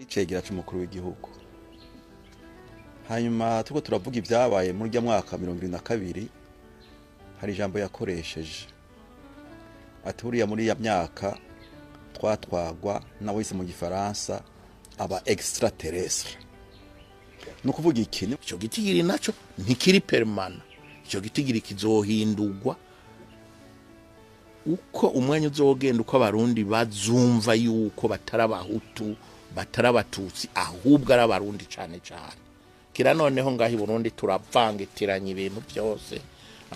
icegera c'umukuru w'igihugu. Hanyuma tuko turavuga ibyabaye muri rya mwaka 2022 hari ijambo yakoresheje ati buriya muri ya myaka twatwagwa na wese mu gifaransa aba extraterrestre. No kuvuga ikintu ico gitigiri naco ntikiri permanent, ico gitigiri kizohindurwa uko umwanya uzogenda uko abarundi bazumva yuko batarabahutu batarabatutsi ahubwo ari abarundi cane cane. Kira noneho ngahi Burundi turavangitiranye ibintu byose,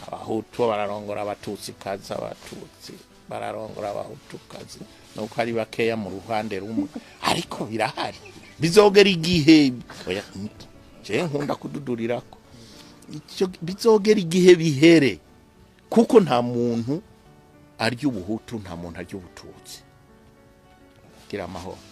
abahutu bararongora abatutsi kazi, abatutsi bararongora abahutu kazi, nuko ari bakeya mu ruhande rumwe, ariko birahari bizogera igihe oya je nkunda kududurirako icyo bizogera igihe bihere, kuko nta muntu arya ubuhutu nta muntu arya ubututsi. Gira amahoro.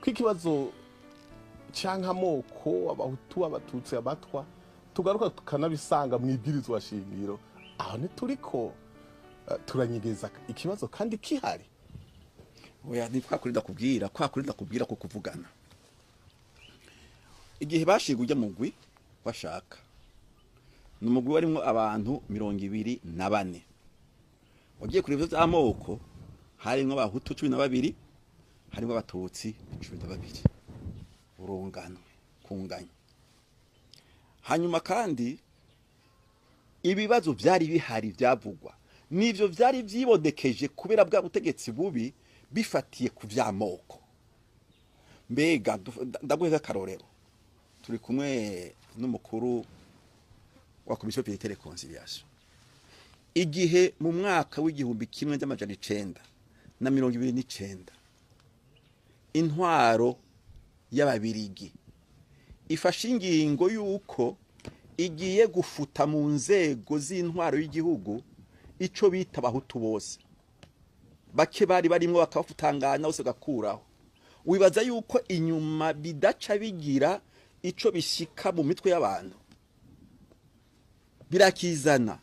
Kwikibazo canka amoko abahutu abatutsi abatwa tugaruka tukanabisanga mwibwirizwa shingiro, aho ntituriko turanyegeza ikibazo kandi kihari. Oya ni kwakurinda kubwira ko kuvugana. Igihe bashiga ujya mugwi bashaka numugwi warimo abantu 24 wagiye kuri ivyo amoko harimo abahutu 12 harimo abatutsi 12 urunganwe kunganya. Hanyuma kandi ibibazo byari bihari byavugwa nivyo byari byibodekeje kubera bwa butegetsi bubi bifatiye ku vyamoko. Mbega ndaguheza karorero turi kumwe n'umukuru wa komisiyo de reconciliation igihe mu mwaka w'igihumbi 1929 intwaro y'ababirigi ifashe ingingo yuko igiye gufuta mu nzego z'intwaro y'igihugu ico bita abahutu bose, bake bari barimwe bakabafutanganya bose gakuraho. Wibaza yuko inyuma bidaca bigira ico bishika mu mitwe y'abantu birakizana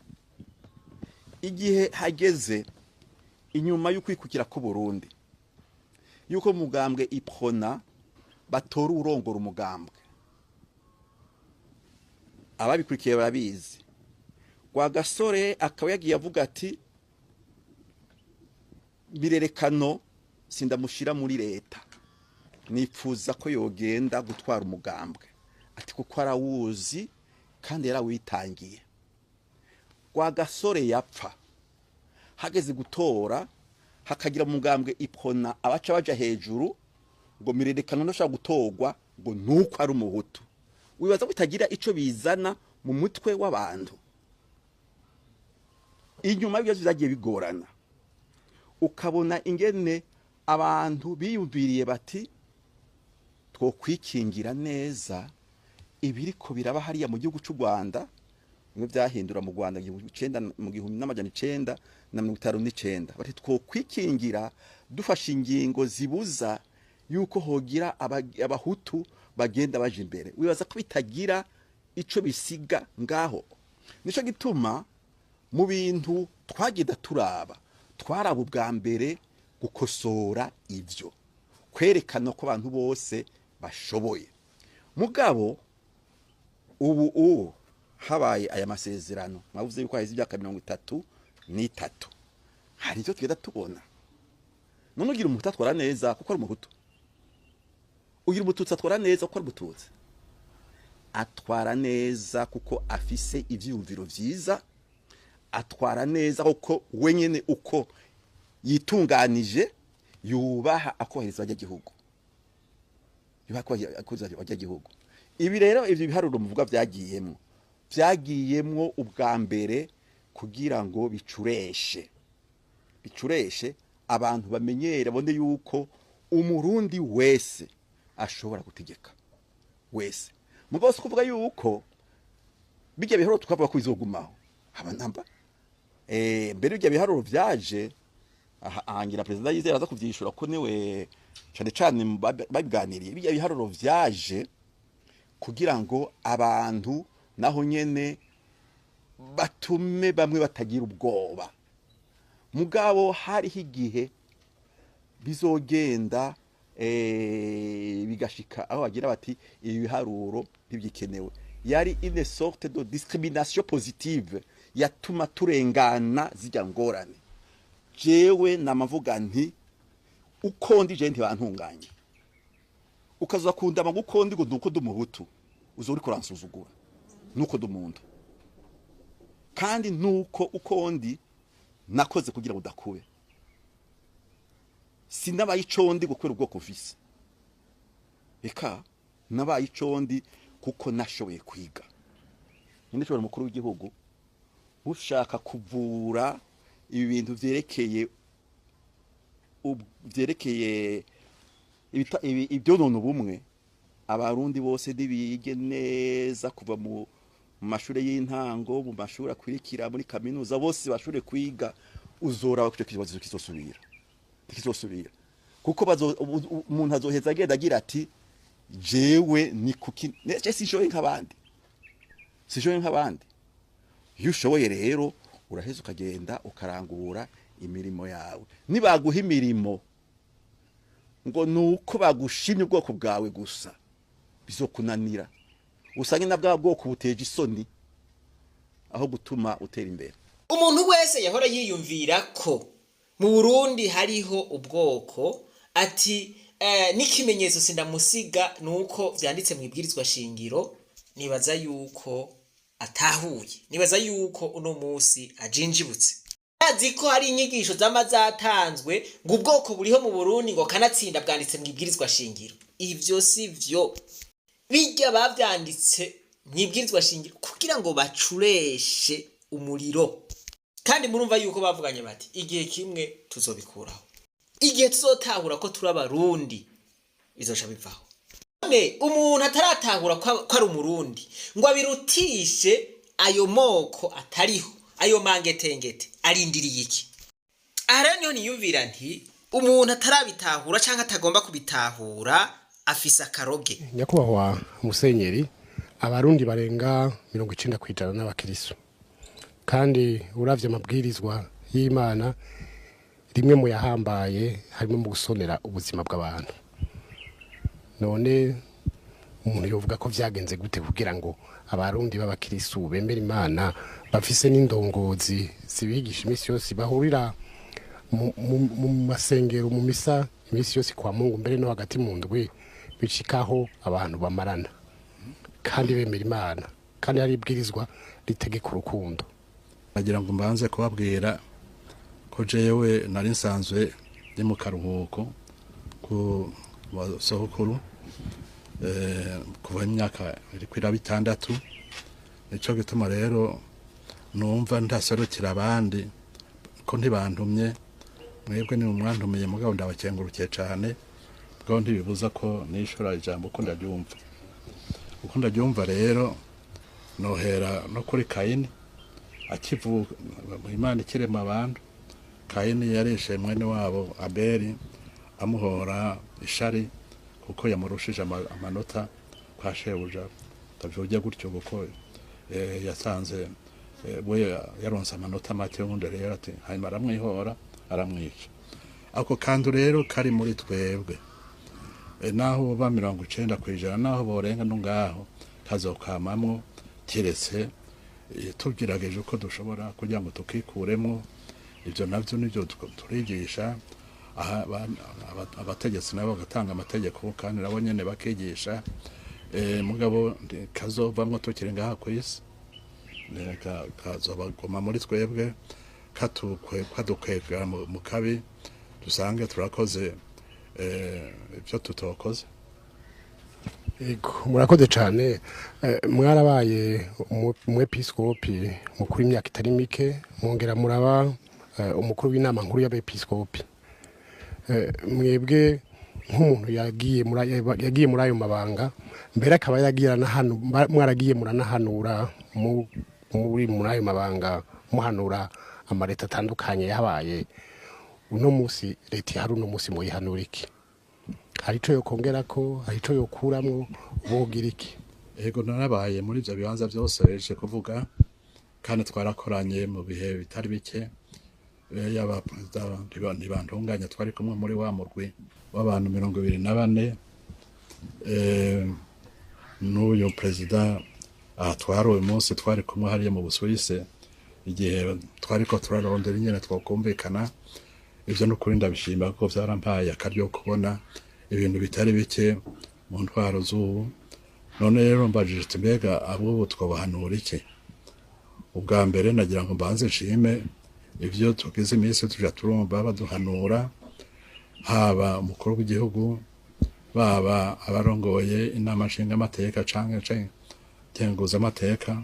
igihe hageze inyuma y'ukwikukira ko Burundi yuko mugambwe iprona batora urongora umugambwe. Ababikurikiye barabizi. Kwa gasore akaba yagiye avuga ati birerekano sindamushira muri leta, nipfuza ko yogenda gutwara umugambwe ati kuko arawuzi kandi yarawitangiye. Kwa gasore yapfa hageze gutora hakagira umugambwe iprona abaca baja hejuru ngo mirerekano no shaka gutorwa ngo nuko ari umuhutu. Wibaza bitagira ico bizana mu mutwe w'abantu. Inyuma y'ibyo byagiye bigorana ukabona ingene abantu biyumviriye bati two kwikingira neza ibiriko biraba hariya mu gihugu cy'u Rwanda, bimwe byahindura mu Rwanda mu 1959 bati two kwikingira dufashe ingingo zibuza yuko hogira abahutu bagenda baje imbere. Wibaza ko bitagira ico bisiga ngaho. Nico gituma mu bintu twagida turaba ubwa mbere gukosora ivyo, kwerekana ko abantu bose bashoboye. Mugabo ubu habaye aya masezerano mwavuze yuko haize ibyaka 33 hari ivyo tweda tubona. None ugira umuhutu atwara neza kuko ari umuhutu, ugira umututsi atwara neza kuko ari umututsi. Atwara neza kuko afise ivyumviro vyiza, atwara neza kuko wenyene uko yitunganije yubaha akohereza abanyagihugu, Ibi rero ivyo biharuro muvuga byagiyemwo ubwa mbere kugira ngo bicureshe abantu bamenyere bonde yuko umurundi wese ashobora gutegeka wese. Mugose kuvuga yuko bijya biharuro tukavuga ko bizogumaho abanamba mbere bijya biharuro vyaje ahangira president yizera aza kuvyishura ko niwe cyane babiganiriye. Bijya biharuro vyaje kugira ngo abantu naho nyene batume bamwe batagira ubwoba mugabo hariho igihe bizogenda bigashika aho bagira bati ibiharuro ntibyikenewe yari une sorte de discrimination positive yatuma turengana zijya ngorane jewe namavuga nti uko ndi je ntibantunganye ukaza kundama guko ndi ngo nuko dumuhutu uzori kuransuzugura nuko dumuntu kandi nuko uko ndi nakoze kugira udakube sinabaye icondi gukwera ubwoko visi eka nabaye icondi kuko nashoboye kwiga ninde cyo mukuru w'igihugu ushaka kuvura ibi bintu vyerekeye ibyo none ubumwe abarundi bose dibige neza kuva mu mashuri y'intango mu mashuri akwirikira muri kaminuza bose bashore kwiga uzora bakucyo kibazo kizosubira kuko umuntu azoheza agenda agira ati jewe ni kuki nece sishoye nk'abandi iyo ushoboye rero uraheza ukagenda ukarangura imirimo yawe nibaguha imirimo ngo nuko bagushimye ubwoko bwawe gusa bizokunanira usange na bwa bwoko buteje isoni aho gutuma utera imbere. Umuntu wese yahora yiyumvira ko mu Burundi hariho ubwoko ati n'ikimenyetso sindamusiga nuko vyanditse mu ibwirizwa shingiro nibaza yuko atahuye nibaza yuko uno musi ajinjibutse azi ko hari inyigisho z'amazatanzwe ngo ubwoko buriho mu Burundi ngo kanatsinda bwanditse mu ibwirizwa shingiro ivyo sivyo bijya bavyanditse mu ibwirizwa shingiro kugira ngo bacureshe umuriro kandi murumva yuko bavuganye bati igihe kimwe tuzobikuraho igihe tuzotahura ko turi abarundi bizosha bivaho none umuntu ataratahura ko ari umurundi ngo abirutishe ayo moko atariho ayo mangetengete arindiriye iki ara niyo niyumvira nti umuntu atarabitahura canke atagomba kubitahura afisa karoge nyakubahwa musenyeri abarundi barenga 90% n'abakirisu kandi uravye amabwirizwa y'Imana rimwe mu yahambaye harimo mu gusonera ubuzima bw'abantu none umuntu yovuga ko vyagenze gute kugira ngo abarundi b'abakirisu bemera Imana bafise n'indongozi zibigisha imisi yose bahurira mu masengero mu misa imisi yose kwa Mungu mbere no hagati mu ndwi bicikaho abantu bamarana kandi bemera Imana kandi hari ibwirizwa ritegeka urukundo. Nagira ngo mbanze kubabwira ko jewe nari nsanzwe ndi mu karuhuko ku basokuru kuva imyaka iri kwira 6 nico gituma rero numva ndaserukira abandi ko ntibantumye mwebwe ni umwantumiye mugabo ndabakengurukiye cyane bwo ntibibuza ko nishora ijambo ko ndaryumva rero nohera no kuri Kayini akivuga Imana ikirema abantu Kayini yareshe mwene wabo Abeli amuhora ishari kuko yamurushije amanota kwa shebuja tavyoje gutyo kuko yasanze we yaronse amanota make undi rero ati hanyuma aramwihora aramwica ako kandi rero kari muri twebwe naho ba 90% naho borenga no ngaho tazokamamwo kiretse tubwirageje uko dushobora kugira ngo tukikuremo ivyo navyo nivyo turigisha abategetsi nabo gatanga amategeko kandi nabo nyene bakigisha mugabo kazovamwo tukiri ngaha kwisi kazobagoma muri twebwe kadukwega mu kabi dusange turakoze ivyo tutokoze. Murakoze cyane mwarabaye umwepiskopi mukuru imyaka itari mike mwongera muraba umukuru w'inama nkuru y'abepiskopi mwebwe nk'umuntu yagiye muri ayo mabanga mbere akaba yagira na hano mwaragiye muranahanura muri ayo mabanga muhanura amareta atandukanye yabaye uno musi leta hari uno musi muyihanura iki hari ico yokongera ko hari ico yokuramwo bogira iki? Ego narabaye muri ivyo bibanza byose beje kuvuga kandi twarakoranye mu bihe bitari bike yaba perezida ntibantunganya twari kumwe muri wa murwi w'abantu 24 n'uyu perezida twari uyu munsi twari kumwe hariya mu Busuwise igihe twariko turarondera ingene twakumvikana. Ivyo n'ukuri ndabishima kuko vyarampaye akaryo kubona ibintu bitari bike mu ntwaro z'ubu. None rero mbajije ati mbega abo twabahanura iki? Ubwa mbere nagira ngo mbanze nshime ivyo tugize iminsi tuja turumva baduhanura, haba umukuru w'igihugu, baba abarongoye inama nshingamateka canke kenguzamateka,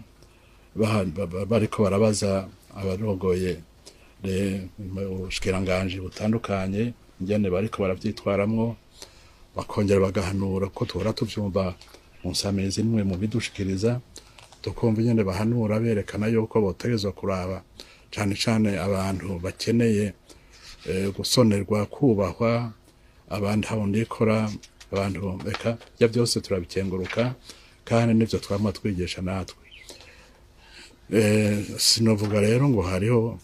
bariko barabaza abarongoye ubushikiranganje butandukanye ingene bariko baravyitwaramwo, bakongera bagahanura ko tuhora tuvyumva mu nsamizi nimwe mu bidushikiriza, tukumva ingene bahanura berekana yuko botegezwa kuraba cane cane abantu bakeneye gusonerwa, kubahwa, abantu habondikora, abantu beka bya byose turabikenguruka kandi nivyo twama twigisha natwe. Sinovuga rero ngo hariho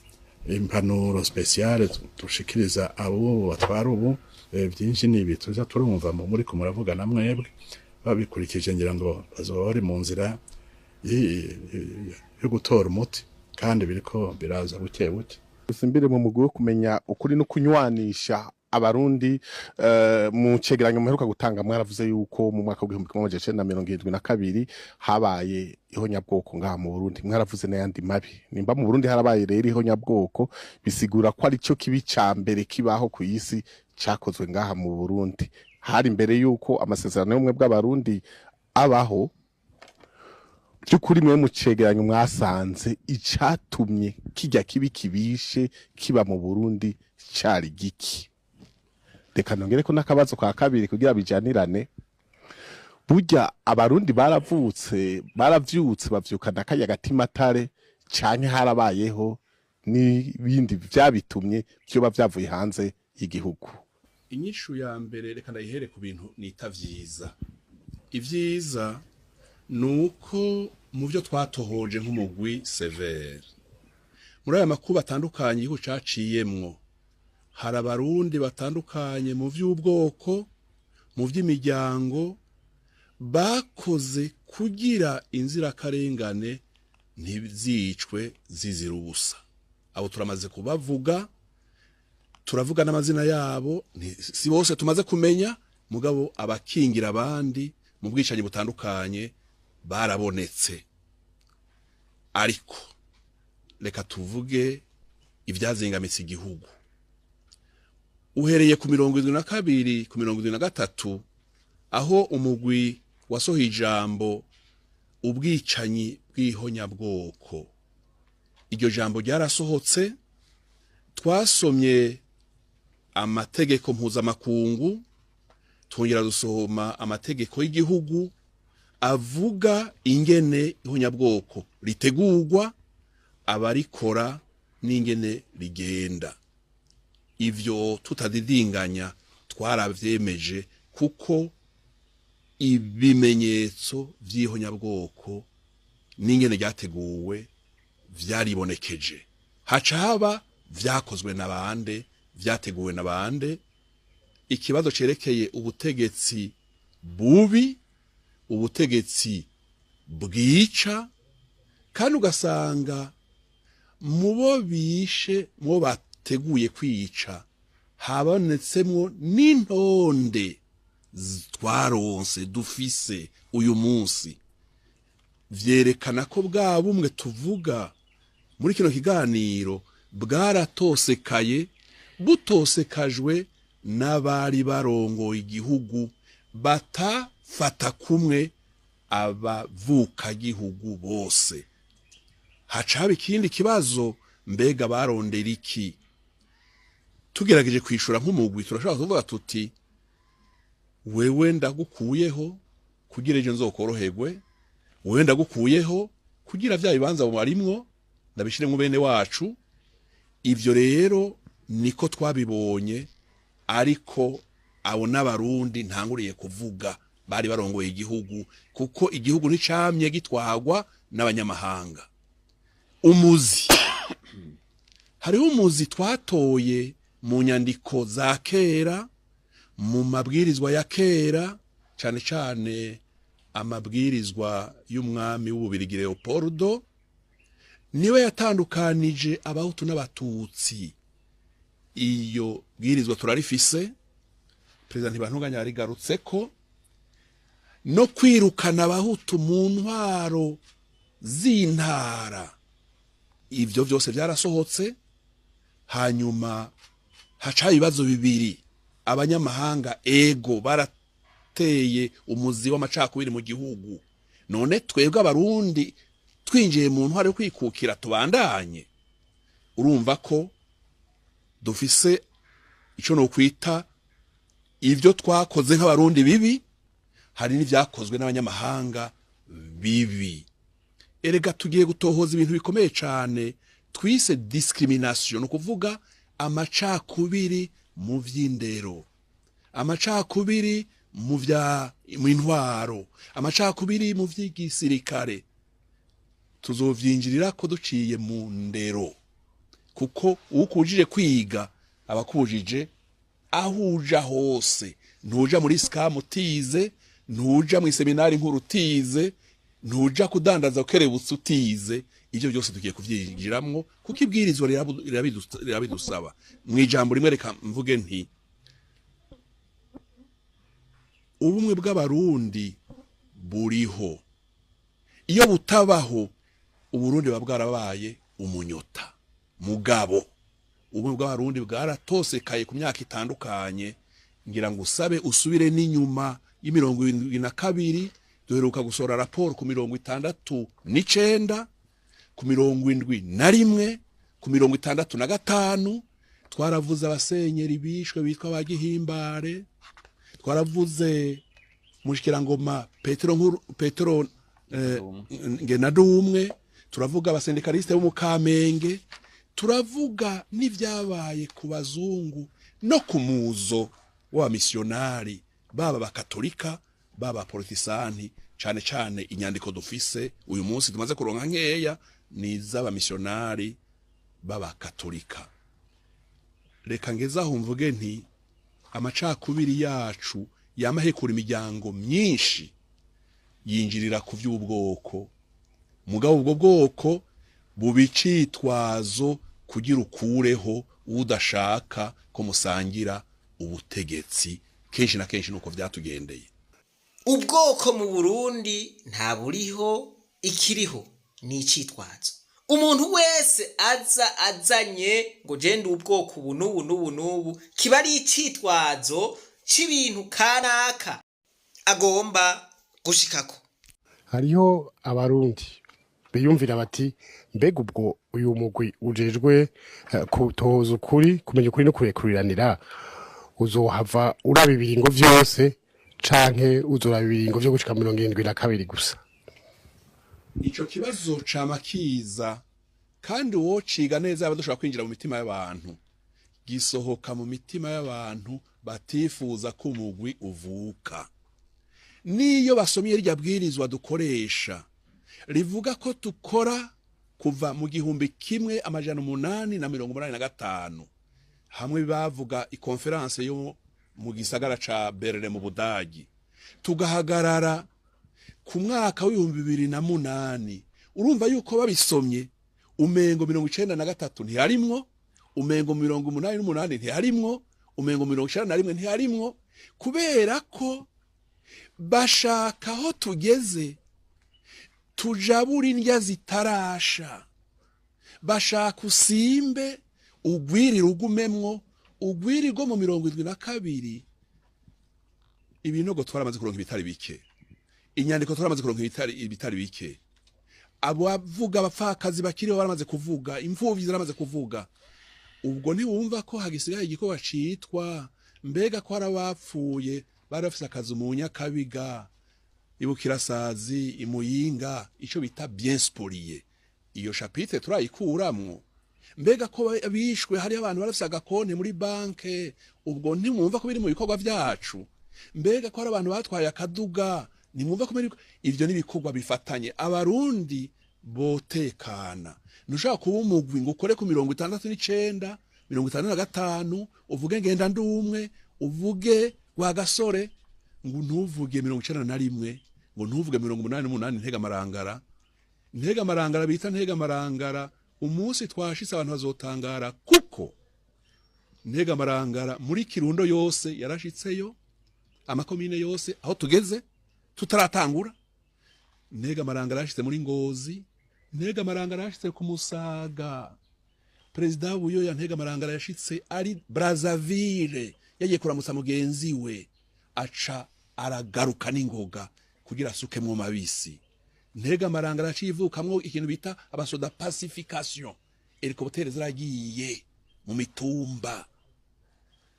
impanuro speciale dushikiriza abo batwara ubu, byinshi nibi tuza turumva muri ko muravugana mwebwe babikurikije, ngira ngo bazoba bari mu nzira yo gutora umuti kandi biriko biraza buke buke. Simbire mu mugwi wo kumenya ukuri no kunywanisha abarundi mu cegeranyo muheruka gutanga mwaravuze yuko mu mwaka wa 1972 habaye ihonyabwoko ngaha mu Burundi, mwaravuze n'ayandi mabi. Nimba mu Burundi harabaye rero ihonyabwoko, bisigura ko ari cyo kibi ca mbere kibaho ku isi cyakozwe ngaha mu Burundi. Hari imbere yuko amasezerano y'ubumwe bw'abarundi abaho, by'ukuri mwe mu cegeranyo mwasanze icatumye kijya kibi kibishe kiba mu Burundi cari giki? Reka nongere ko nakabazo ka kabiri kugira bijanirane. Burya abarundi baravyutse bavyukana kaya gatimatare canke harabayeho n'ibindi vyabitumye byoba vyavuye hanze y'igihugu? Inyishu ya mbere reka ndayihere ku bintu nita vyiza. Ivyiza nuko mu byo twatohoje nk'umugwi severe muri aya makuba atandukanye igihugu caciyemwo, hari abarundi batandukanye mu vy'ubwoko, mu vy'imiryango, bakoze kugira inzirakarengane ntizicwe zizira ubusa. Abo turamaze kubavuga, turavuga n'amazina yabo, si bose tumaze kumenya, mugabo abakingira abandi mu bwicanyi butandukanye barabonetse. Ariko reka tuvuge ivyazingamitse igihugu. Uhereye ku 72 ku 73 aho umugwi wasohoye ijambo ubwicanyi bw'ihonyabwoko, iryo jambo ryarasohotse, twasomye amategeko mpuzamakungu, twongera dusoma amategeko y'igihugu avuga ingene ihonyabwoko ritegurwa, abarikora n'ingene rigenda. Ivyo tutadidinganya twaravyemeje kuko ibimenyetso vy'ihonyabwoko n'ingene ryateguwe vyaribonekeje. Haca haba vyakozwe n'abande, vyateguwe n'abande. Ikibazo cerekeye ubutegetsi bubi, ubutegetsi bwica, kandi ugasanga mubo bishe, mubo bateguye kwica, habonetsemwo n'intonde twaronse dufise uyu munsi. Vyerekana ko bwa bumwe tuvuga muri kino kiganiro bwaratosekaye, butosekajwe n'abari barongoye igihugu batafata kumwe abavuka gihugu bose. Hacaba ikindi kibazo, mbega barondera iki? Tugerageje kwishura nk'umugwi turashaka kuvuga tuti wewe ndagukuyeho kugira ejo nzokoroherwe, wewe ndagukuyeho kugira vya bibanza barimwo ndabishiremwe bene wacu. Ivyo rero niko twabibonye, ariko abo n'abarundi ntanguriye kuvuga bari barongoye igihugu, kuko igihugu nticamye gitwagwa n'abanyamahanga. umuzi hariho umuzi twatoye mu nyandiko za kera mu mabwirizwa ya kera cyane cyane amabwirizwa y'umwami w'ububirigi Leopoldo niwe yatandukanije abahutu n'abatutsi. Iyo bwirizwa turarifise, perezida Ntibantunganya yarigarutse ko no kwirukana abahutu mu ntwaro z'intara, ivyo vyose byarasohotse. Hanyuma haca ibibazo bibiri, abanyamahanga ego barateye umuzi w'amacakubiri mu gihugu, none twebwe abarundi twinjiye mu ntwaro yo kwikukira tubandanye. Urumva ko dufise ico no kwita ivyo twakoze nk'abarundi bibi, hari n'ivyakozwe n'abanyamahanga bibi. Erega tugiye gutohoza ibintu bikomeye cyane twise discrimination, no kuvuga amacakubiri mu vy'indero, amacakubiri mu intwaro, amacakubiri mu vy'igisirikare. Tuzovyinjirira ko duciye mu ndero, kuko ukujije kwiga abakujije ahuja hose. Ntuja muri scam utize, ntuja mu seminari nkuru utize, ntuja kudandaza ukerebutse utize. Ivyo byose tugiye kuvyinjiramwo kuko ibwirizwa rirabidusaba. Mu ijambo rimwe reka mvuge nti ubumwe bw'abarundi buriho, iyo butabaho Uburundi bwarabaye umunyota. Mugabo ubumwe bw'abarundi bwaratosekaye ku myaka itandukanye. Ngira ngo usabe usubire n'inyuma y'72 duheruka gusora raporo ku 69, ku 71, ku 65. Twaravuze abasenyeri bishwe bitwa Bagihimbare, twaravuze mushikirangoma Petero Ngenadumwe, turavuga abasendikaliste bo mu Kamenge, turavuga n'ivyabaye ku bazungu no ku muzo wa misionari, baba bakatolika baba protestanti. Cyane cyane inyandiko dufise uyu munsi tumaze kuronka nkeya ni z'aba misionari baba katolika. Reka ngezaho mvuge nti amacakubiri yacu yamahekura imiryango myinshi yinjirira ku vy'ubwoko. Mugabo ubwo bwoko bubicitwazo kugira ukureho udashaka ko musangira ubutegetsi. Kenshi na kenshi nuko vyatugendeye. Ubwoko mu Burundi nta buriho, ikiriho ni icitwazo. Umuntu wese azanye ngo jende ubwoko ubu n'ubu kiba ari icitwazo c'ibintu kanaka agomba gushikako. Hariho abarundi biyumvira bati mbega ubwo uyu mugwi ujejwe kutoza ukuri, kumenya ukuri no kurekuriranira, uzohava uraba ibiringo vyose canke uzoraba ibiringo vyo gushika 72 gusa? Ico kibazo camakiza kandi wociga neza abadushobora kwinjira mu mitima y'abantu, gisohoka mu mitima y'abantu batifuza ko umugwi uvuka. Niyo basomye rya bwirizwa dukoresha rivuga ko tukora kuva mu 1885 hamwe bavuga ikonferanse yo mu gisagara ca Berlin mu Budagi, tugahagarara ku mwaka w'2008. Urumva yuko babisomye umengo 93 ntiharimwo, umengo 88 ntiharimwo, umengo 91 ntiharimwo, kubera ko bashaka aho tugeze tujabura indya zitarasha. Bashaka usimbe ugwiri rugumemwo, ugwiri rwo mu 72. Ibinogo twaramaze kuronka ibitari bike, inyandiko twaramaze kuronka ibitari bike, abo bavuga abapfakazi bakiriho baramaze kuvuga, imfuvyi zaramaze kuvuga. Ubwo ntiwumva ko hagisigaye igikorwa citwa mbega ko arabapfuye barafise akazi mu Nyakabiga, Ibukirasazi, Imuyinga, ico bita bien spolié. Iyo chapitre turayikuramwo. Mbega ko bishwe hari abantu barafise agakonte muri banke, ubwo ntimwumva ko biri mu bikorwa vyacu. Mbega ko hari abantu batwaye akaduga, nimwumva ko ivyo nibikorwa bifatanye. Abarundi botekana ntushaka kuba umugwi ngo ukore ku 69 55 uvuge ngenda ndumwe uvuge wa gasore ngo ntuvuge 91 ngo ntuvuge 88 ntega marangara bita ntega marangara umunsi twashitse abantu bazotangara kuko ntega marangara muri Kirundo yose yarashitseyo amakomine yose aho tugeze tutaratangura ntega marangara yashitse muri Ngozi ntega marangara yashitse ku Musaga President buyo ya ntega marangara yashitse ari Brazzaville yagiye kuramutsa mugenzi we aca aragaruka n'ingoga kugira asuke mu mabisi ntega marangara yacivukamwo ikintu bita abasoda pacification helicopter ziragiye mu mitumba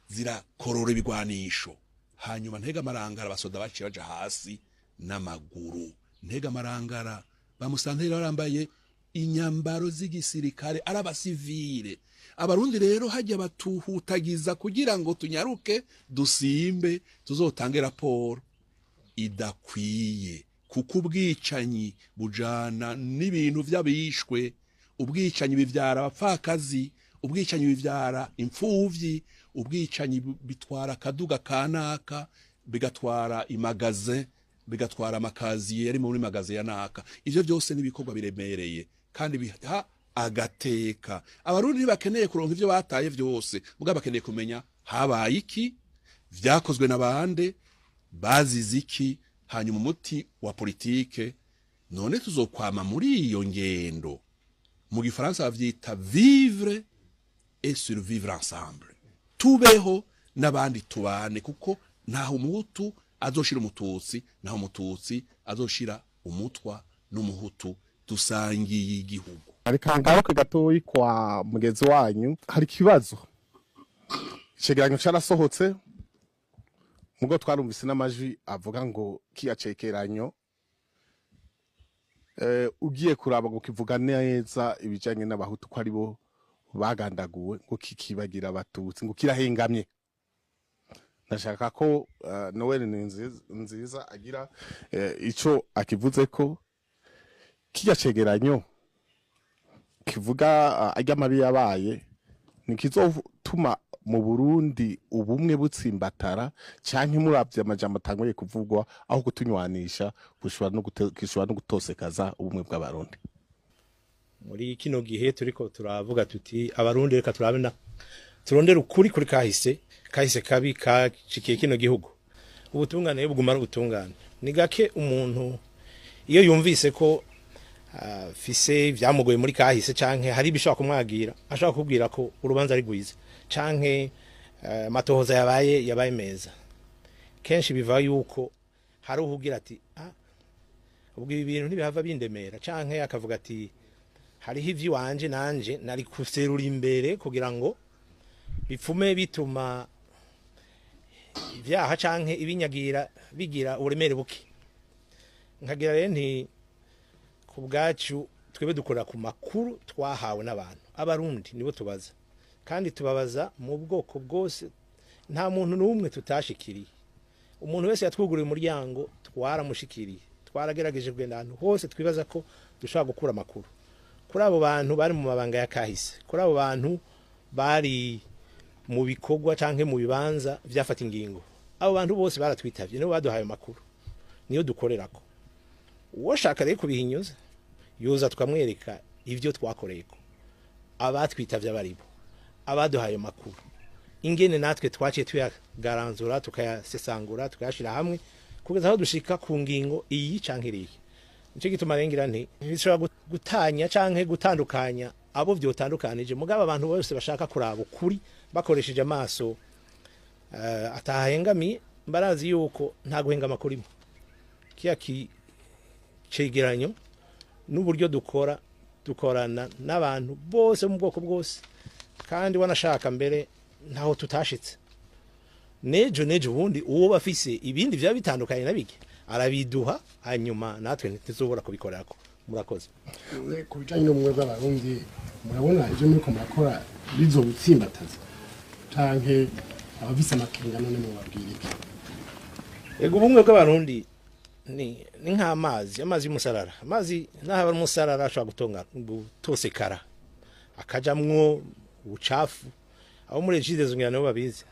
zirakorora ibigwanisho hanyuma ntega marangara abasoda baciye baja hasi n'amaguru ntega marangara bamusantera barambaye inyambaro z'igisirikare arabasivile abarundi rero hajya batuhutagiza kugira ngo tunyaruke dusimbe tuzotange raporo idakwiye kuko ubwicanyi bujana n'ibintu vy'abishwe ubwicanyi bivyara abapfakazi ubwicanyi bivyara imfuvyi ubwicanyi bitwara kaduga kanaka bigatwara imagaze bigatwara amakazi yari muri magaze ya naka ivyo byose nibikorwa biremereye kandi biha agateka abarundi bakeneye kuronka ivyo bataye vyose muga bakeneye kumenya habaye iki vyakozwe nabande bazize iki hanyuma umuti wa politike none tuzokwama muri iyo ngendo mu gifaransa bavyita vivre et survivre ensemble tubeho nabandi tubane kuko ntaho umuhutu azoshira umututsi naho umututsi azoshira umutwa n'umuhutu dusangiye igihugu ariko ngaruka gatoyi kwa mugezi wanyu hari kibazo icegeranyo cyarasohotse mugo twarumvise n'amajwi avuga ngo kiyacekeranyo ugiye kuraba ngo kivuga neza ibijanye n'abahutu ko ari bo bagandaguwe ngo kikibagira abatutsi ngo kirahengamye ndashaka ko Noel nziza agira ico akivuze ko kiyacegeranyo kivuga ajya mabi yabaye nikizotuma mu Burundi ubumwe butsimbatara canke muravye amajambo tangoye kuvugwa aho kutunywanisha bushobora no gutosekaza ubumwe bw'abarundi muri kino gihe turiko turavuga tuti abarundi reka turabena turondera ukuri kuri kahise kabi kacikiye kino gihugu ubutungane bugumara ubutungane ni gake umuntu iyo yumvise ko fise vyamugoye muri kahise canke hari bishaka kumwagira ashaka kubwira ko urubanza ari gwiza canke matohoza yabaye meza kenshi biva yuko hari uhugira ati ubwo ibintu ntibihava bindemera canke akavuga ati hariho ivyi wanje nanje nari kuserura imbere kugira ngo bipfume bituma ivyaha canke ibinyagira bigira uburemere buke nkagira rero nti ku bwacu twebe dukorera ku makuru twahawe n'abantu abarundi nibo tubaza kandi tubabaza mu bwoko bwose nta muntu n'umwe tutashikiriye umuntu wese yatwuguriye umuryango twaramushikiriye twaragerageje kugenda ahantu hose twibaza ko dushobora gukura amakuru kuri abo bantu bari mu mabanga ya kahise kuri abo bantu bari mu bikorwa canke mu bibanza vyafata ingingo abo bantu bose baratwitavye nibo baduhaye amakuru niyo dukorerako uwo shaka rero kubihinyuza yoza tukamwereka ivyo twakoreyeko abatwitavye abaribo abaduhaye amakuru ingene natwe twaciye tuyagaranzura tukayasesangura tukayashira hamwe kugeza aho dushika ku ngingo iyi canke iriya nico gituma rengira nti bishobora gutanya canke gutandukanya abo vyotandukanije mugabo abantu bose bashaka kuraba ukuri bakoresheje amaso atahengami mbarazi yuko nta guhengama kurimo kiya cegeranyo n'uburyo dukorana n'abantu bose mu bwoko bwose kandi wanashaka mbere ntaho tutashitse nejo bundi uwo bafise ibindi vya bitandukanye nabike arabiduha hanyuma natwe ntituzobora kubikorerako murakoze ku bijanye n'umwe bw'abarundi murabona ivyo muri ko murakora bizobutsimbataza canke abafise amakenga none mu babwirike ego ubumwe bw'abarundi ni nk'amazi y'umusarara amazi n'ahaba umusarara ashobora gutosekara akajamwo ubucafu aho muri Ry'abarundi zungira nabo babizi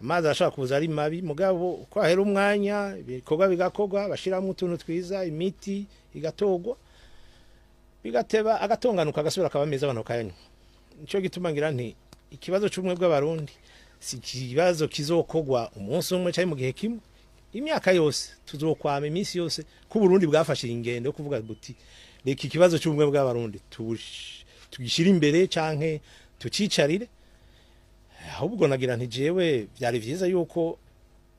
amazi ashobora kuza ari mabi mugabo uko ahera umwanya ibikorwa bigakorwa bashiramo utuntu twiza imiti igatogwa bigateba agatonganuka agasubira akaba meza abantu kayanywa nico gituma ngira nti ikibazo cy'umwe bw'abarundi si ikibazo kizokogwa umunsi umwe cyari mu gihe kimwe imyaka yose tuzokwama iminsi yose ku Burundi bwafashije ingendo yo kuvuga buti reka ikibazo cy'umwe bw'abarundi tugishira imbere canke tucicarire ahubwo nagira nti jewe byari vyiza yuko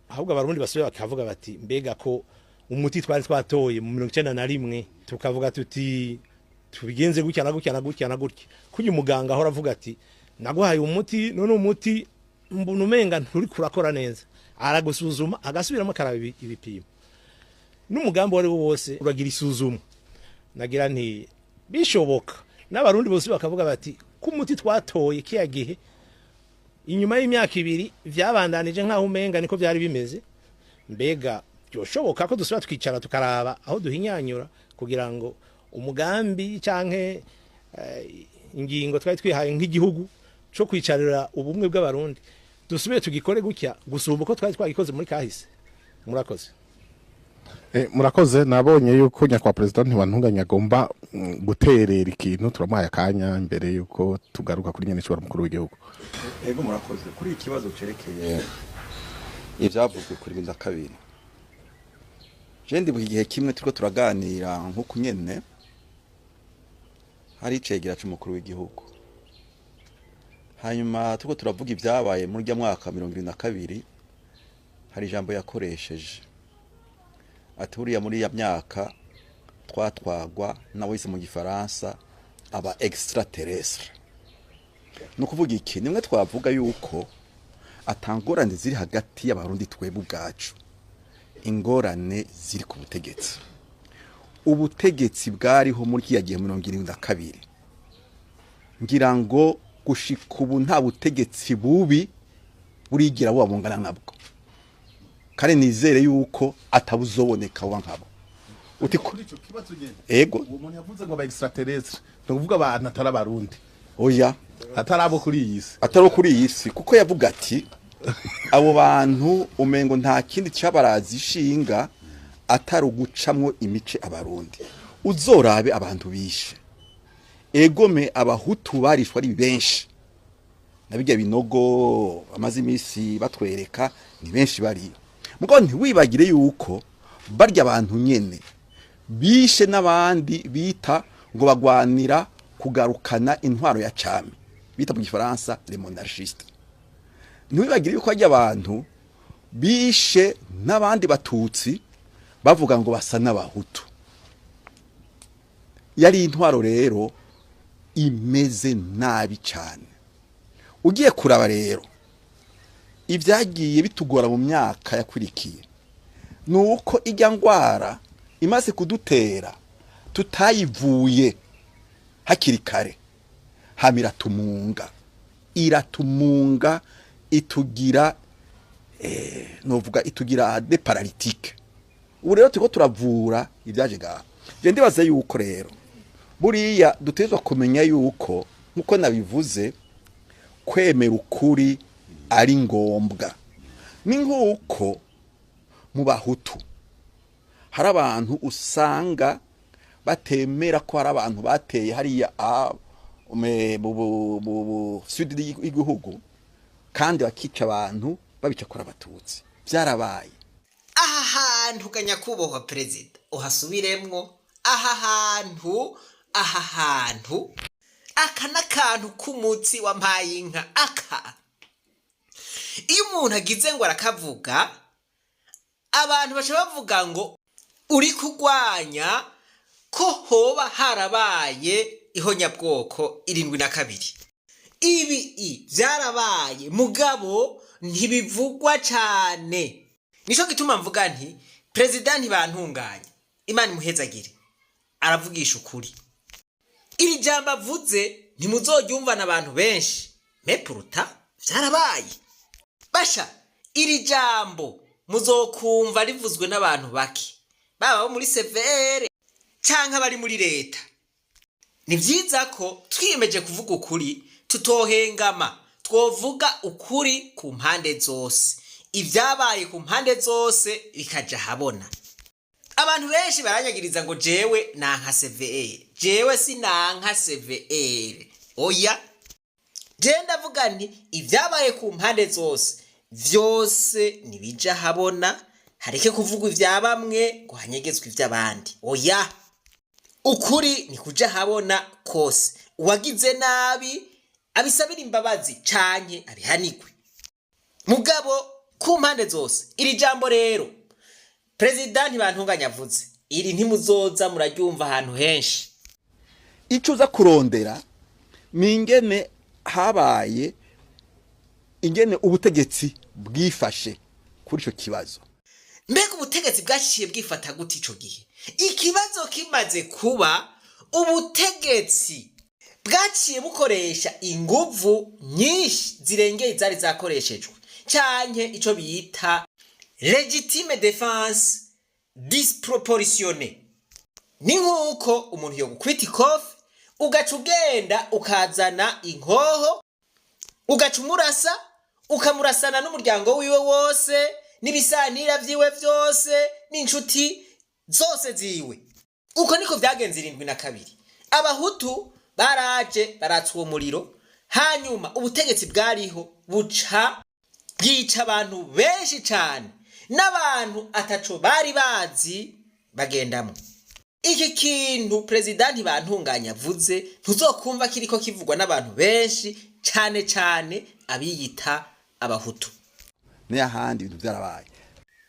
ahubwo abarundi basubira bakavuga bati mbega ko umuti twari twatoye mu 1991 tukavuga tuti tubigenze gutya na gutya na gutya na gutya kuki muganga ahora avuga ati naguhaye umuti none umuti mbona umenga nturi kurakora neza aragusuzuma agasubiramo karaba ibipimo n'umugambo wari wose uragira isuzuma nagira nti bishoboka n'abarundi bose bakavuga bati ku muti twatoye kiya gihe inyuma y'imyaka 2 vyabandanije nkaho umenga niko byari bimeze mbega byoshoboka ko dusubira tukicara tukaraba aho duhinyanyura kugira ngo umugambi canke ingingo twari twihaye nk'igihugu cyo kwicarira ubumwe bw'abarundi dusubire tugikore gutya gusumba uko twari twagikoze muri kahise murakoze murakoze nabonye yuko nyakwa president ntibantunganya agomba guterera ikintu turamuhaye akanya imbere yuko tugaruka kuri nyene cy'ubara mukuru w'igihugu ego murakoze kuri ikibazo cerekeye ivyavuzwe kuri binda kabiri jendi buri gihe kimwe turiko turaganira nko kunyene hari icegera cy'umukuru w'igihugu hanyuma turiko turavuga ivyabaye muri rya mwaka 2022 hari ijambo yakoresheje aturiya muri ya myaka twatwagwa nawise mu gifaransa aba extraterrestre no kuvuga iki nimwe twavuga yuko atangorane ziri hagati y'abarundi twebwe ubwacu ingorane ziri ku butegetsi ubutegetsi bwariho muri kiyagiye 2022 ngira ngo gushika ubu nta butegetsi bubi burigira bubungana nabwo kare nizere yuko atabuzoboneka wa nkabo uti kuri ico kibazo nyene ego umuntu yavuze ngo aba extraterrestre no kuvuga abantu atari abarundi oya atarabo kuri iyi si ataro kuri iyi si kuko yavuga ati abo bantu umengo nta kindi cyabarazi ishinga atari ugucamwo imice abarundi uzorabe abantu bishe egome abahutu barishwa ari benshi nabijya binogo amazi imisi batwereka ni benshi bari mugo ntiwibagire yuko barya abantu nyene bishe n'abandi bita ngo bagwanira kugarukana intwaro ya cami bita mu gifaransa les monarchistes ntiwibagire yuko barya abantu bishe n'abandi batutsi bavuga ngo basa n'abahutu yari intwaro rero imeze nabi cyane ugiye kuraba rero ibyagiye bitugora mu myaka yakurikiye nuko ijya ngwara imaze kudutera tutayivuye hakiri kare hamira iratunga itugira novuga itugira de paralytique ubu rero turiko turavura ibyaje gaha je ndibaza yuko rero buriya dutezwa kumenya yuko nkuko nabivuze kwemera ukuri ari ngombwa ni nkuko mu bahutu hari abantu usanga batemera ko hari abantu bateye hariya mu sud y'igihugu kandi bakica abantu babica kora abatutsi byarabaye aha hantu kanyakubohwa president uhasubiremwo aha hantu aka n'akantu k'umutsi wa mpayinka aka iyo umuntu agize ngo arakavuga abantu baca bavuga ngo uri kugwanya ko hoba harabaye ihonyabwoko 72 ibi byarabaye mugabo ntibivugwa cyane nico gituma mvuga nti president bantunganya imana imuhezagire aravugisha ukuri iri jambo avuze ntimuzoryumva n'abantu benshi mepuruta byarabaye basha iri jambo muzokumva rivuzwe n'abantu bake baba bo muri CVR canke abari muri leta. Ni vyiza ko twiyemeje kuvuga ukuri tutohengama, twovuga ukuri ku mpande zose, ivyabaye ku mpande zose bikaja habona. Abantu benshi baranyagiriza ngo jewe nanka CVR, jewe sinanka CVR. Oya, je ndavuga nti ivyabaye ku mpande zose vyose nibija habona, hareke kuvuga ivya bamwe ngo hanyegezwe ivy'abandi. Oya, ukuri ni kuja habona kose, uwagize nabi abisabira imbabazi canke abihanigwe. Mugabo ku mpande zose, iri jambo rero President Ntibantunganya avuze, iri ntimuzoza muraryumva ahantu henshi. Ico uza kurondera ni ingene habaye, ingene ubutegetsi bwifashe kuri ico kibazo. Mbega ubutegetsi bwaciye bwifata gute ico gihe? Ikibazo kimaze kuba, ubutegetsi bwaciye bukoresha inguvu nyinshi zirengeye zari zakoreshejwe, canke ico bita legitime defense disproportionnée. Ni nkuko umuntu yo gukwita ikofi ugaca ugenda ukazana inkoho ugaca umurasa, ukamurasana n'umuryango wiwe wose n'ibisanira vyiwe vyose n'inshuti zose ziwe. Uko niko vyagenze 72. Abahutu baraje baratsa uwo muriro, hanyuma ubutegetsi bwariho buca bwica abantu benshi cane, n'abantu ataco bari bazi bagendamo. Iki kintu President Ntibantunganya avuze ntuzokumva kiriko kivugwa n'abantu benshi, cane cane abiyita abahutu. Ni ahandi ibintu byarabaye.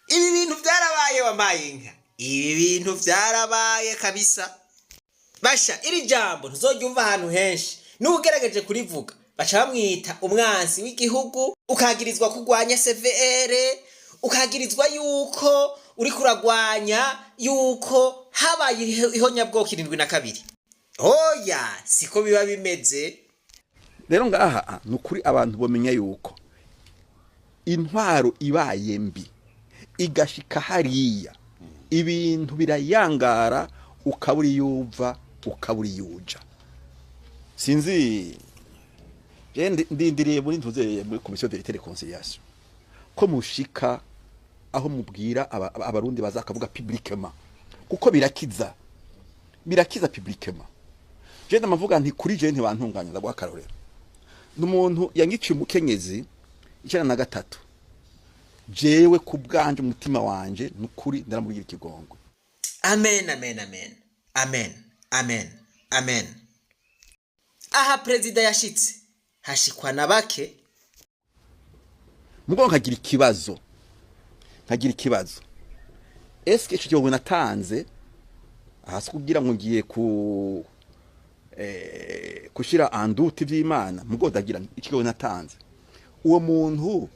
Ibi bintu byarabaye wamaye inka. Ibi bintu byarabaye kabisa. Basha, iri jambo ntuzoryumva ahantu henshi. N'ugerageje kurivuga baca bamwita umwansi w'igihugu, ukagirizwa kugwanya CVR, ukagirizwa yuko uri kuragwanya yuko habaye ihonyabwoko 72. Oya, siko biba bimeze. Rero ngaha nukuri abantu bomenya yuko intwaro ibaye mbi igashika hariya, ibintu birayangara, ukaburi yuva ukaburi yuja. Sinzi ndindiriye muri ntuzeye muri commission de téléconciliation ko mushika aho mubwira abarundi bazakavuga publiquement, kuko birakiza publiquement. Je ndamavuga nti kuri je Ntibantunganya ndagwa karorero. N'umuntu yangiciye umukenyezi 93. Jewe kubwanje umutima wanje nukuri ndaramubwira ikigongwe. Amen, amen, amen. Amen, amen, amen. Aha President yashitse hashikwa na bake. Mugo nkagira ikibazo. Eske ico cyo natanze hasi kugira ngo ngiye kushira anduti vy'Imana, mugo ndagira ikigo natanze. Uwo muntu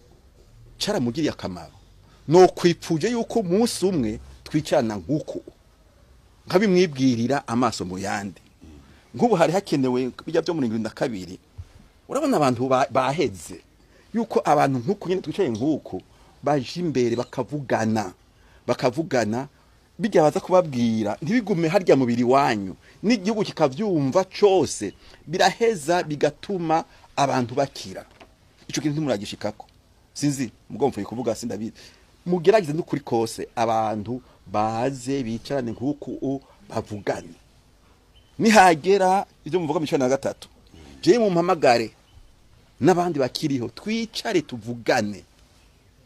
caramugiriye akamaro. No kwipfuje yuko umunsi umwe twicana nguko nkabimwibwirira amaso mu yandi. Nk'ubu hari hakenewe bijya byo muri 72. Urabona abantu baheze yuko abantu nkuko nyine twicaye nguko baje imbere bakavugana bijya baza kubabwira ntibigume harya mubiri wanyu, n'igihugu kikavyumva cose biraheza bigatuma abantu bakira. Ico kintu ntimuragishikako. Sinzi mugomvuye kuvuga sindabizi. Mugerageze n'ukuri kose abantu baze bicarane nkuko bavugane. Nihagera ibyo muvuga mu 13 je mu mpamagare n'abandi bakiriho twicare tuvugane.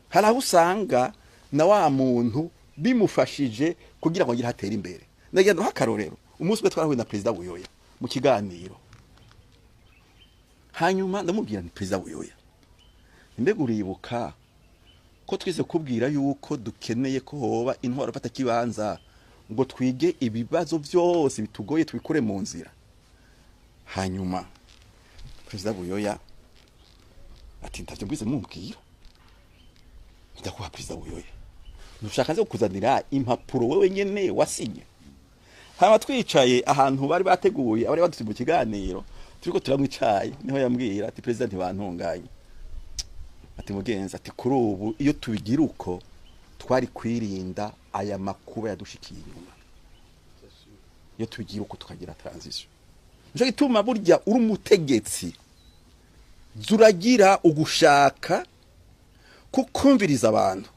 Haraho usanga na wa muntu bimufashije kugira ngo ngira hatera imbere. Nagenda hakarorero umunsi we twarahuye na President Buyoya mu kiganiro, hanyuma ndamubwira ni President Buyoya, mbega uribuka ko twize kubwira yuko dukeneye ko hoba intwaro fata kibanza ngo twige ibibazo byose bitugoye twikure mu nzira. Hanyuma President Buyoya ati ntavyo mbwize mumbwira. Ndakuha President Buyoya, nushaka zo kuzanira impapuro wewe nyene wasinye. Hama twicaye ahantu bari bateguye abari badutse mu kiganiro turiko turamwicaye, niho yambwira ati President Ntibantunganya ati mugenza ati kuri ubu iyo tubigira uko twari kwirinda aya makuba yadushikiye inyuma iyo tugira uko tukagira transition nico gituma burya uri umutegetsi zuragira ugushaka kukumviriza abantu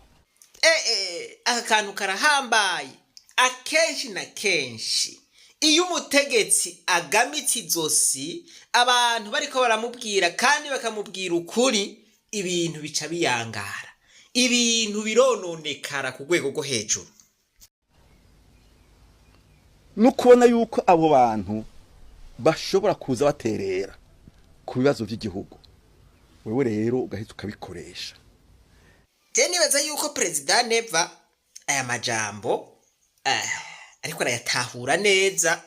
aka kantu karahambaye akenshi na kenshi iyo umutegetsi agamitse izosi abantu bariko baramubwira kandi bakamubwira ukuri ibintu bica biyangara ibintu birononekara ku rwego rwo hejuru nukubona yuko abo bantu bashobora kuza baterera ku bibazo by'igihugu wewe rero ugahita ukabikoresha je nibaza yuko President Neva aya majambo ariko arayatahura neza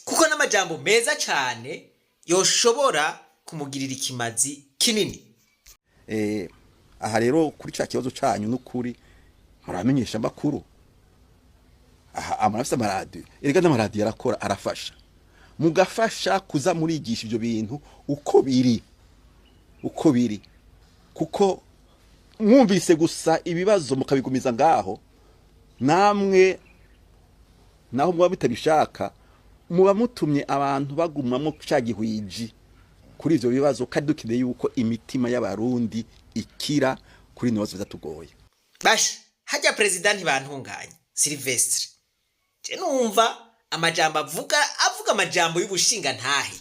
kuko n'amajambo meza cyane yoshobora kumugirira ikimazi kinini aha rero kuri cya kibazo cyanyu n'ukuri muramenyesha amakuru aha amarafise amaradiyo erega n'amaradiyo arakora arafasha mugafasha kuza murigisha ibyo bintu uko biri kuko mwumvise gusa ibibazo mukabigumiza ngaho namwe naho muba bitabishaka muba mutumye abantu bagumamo cagihwiji kuri ivyo bibazo kadukine yuko imitima y'abarundi ikira kuri nozo bizatugoye basha hajya president bantunganye Silvestre je numva amajambo avuga amajambo y'ubushinga ntahe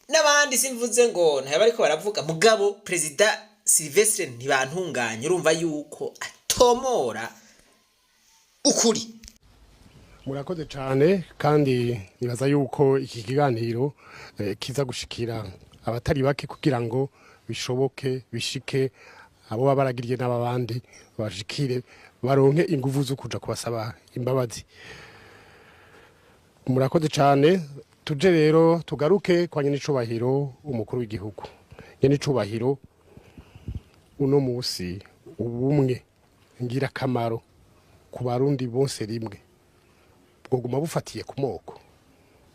n'abandi simvuze ngo ntaye bariko baravuga mugabo president Silvestre ntibantunganye urumva yuko atomora ukuri murakoze cyane kandi nibaza yuko iki kiganiro kiza gushikira abatari bake kugira ngo bishoboke bishike abo babaragiriye n'abandi bashikire baronke ingufu zo kuja kubasaba imbabazi murakoze cyane tuje rero tugaruke kwa nyene icubahiro umukuru w'igihugu nyene icubahiro uno musi ubumwe ngira kamaro ku barundi bose rimwe bwoguma bufatiye ku moko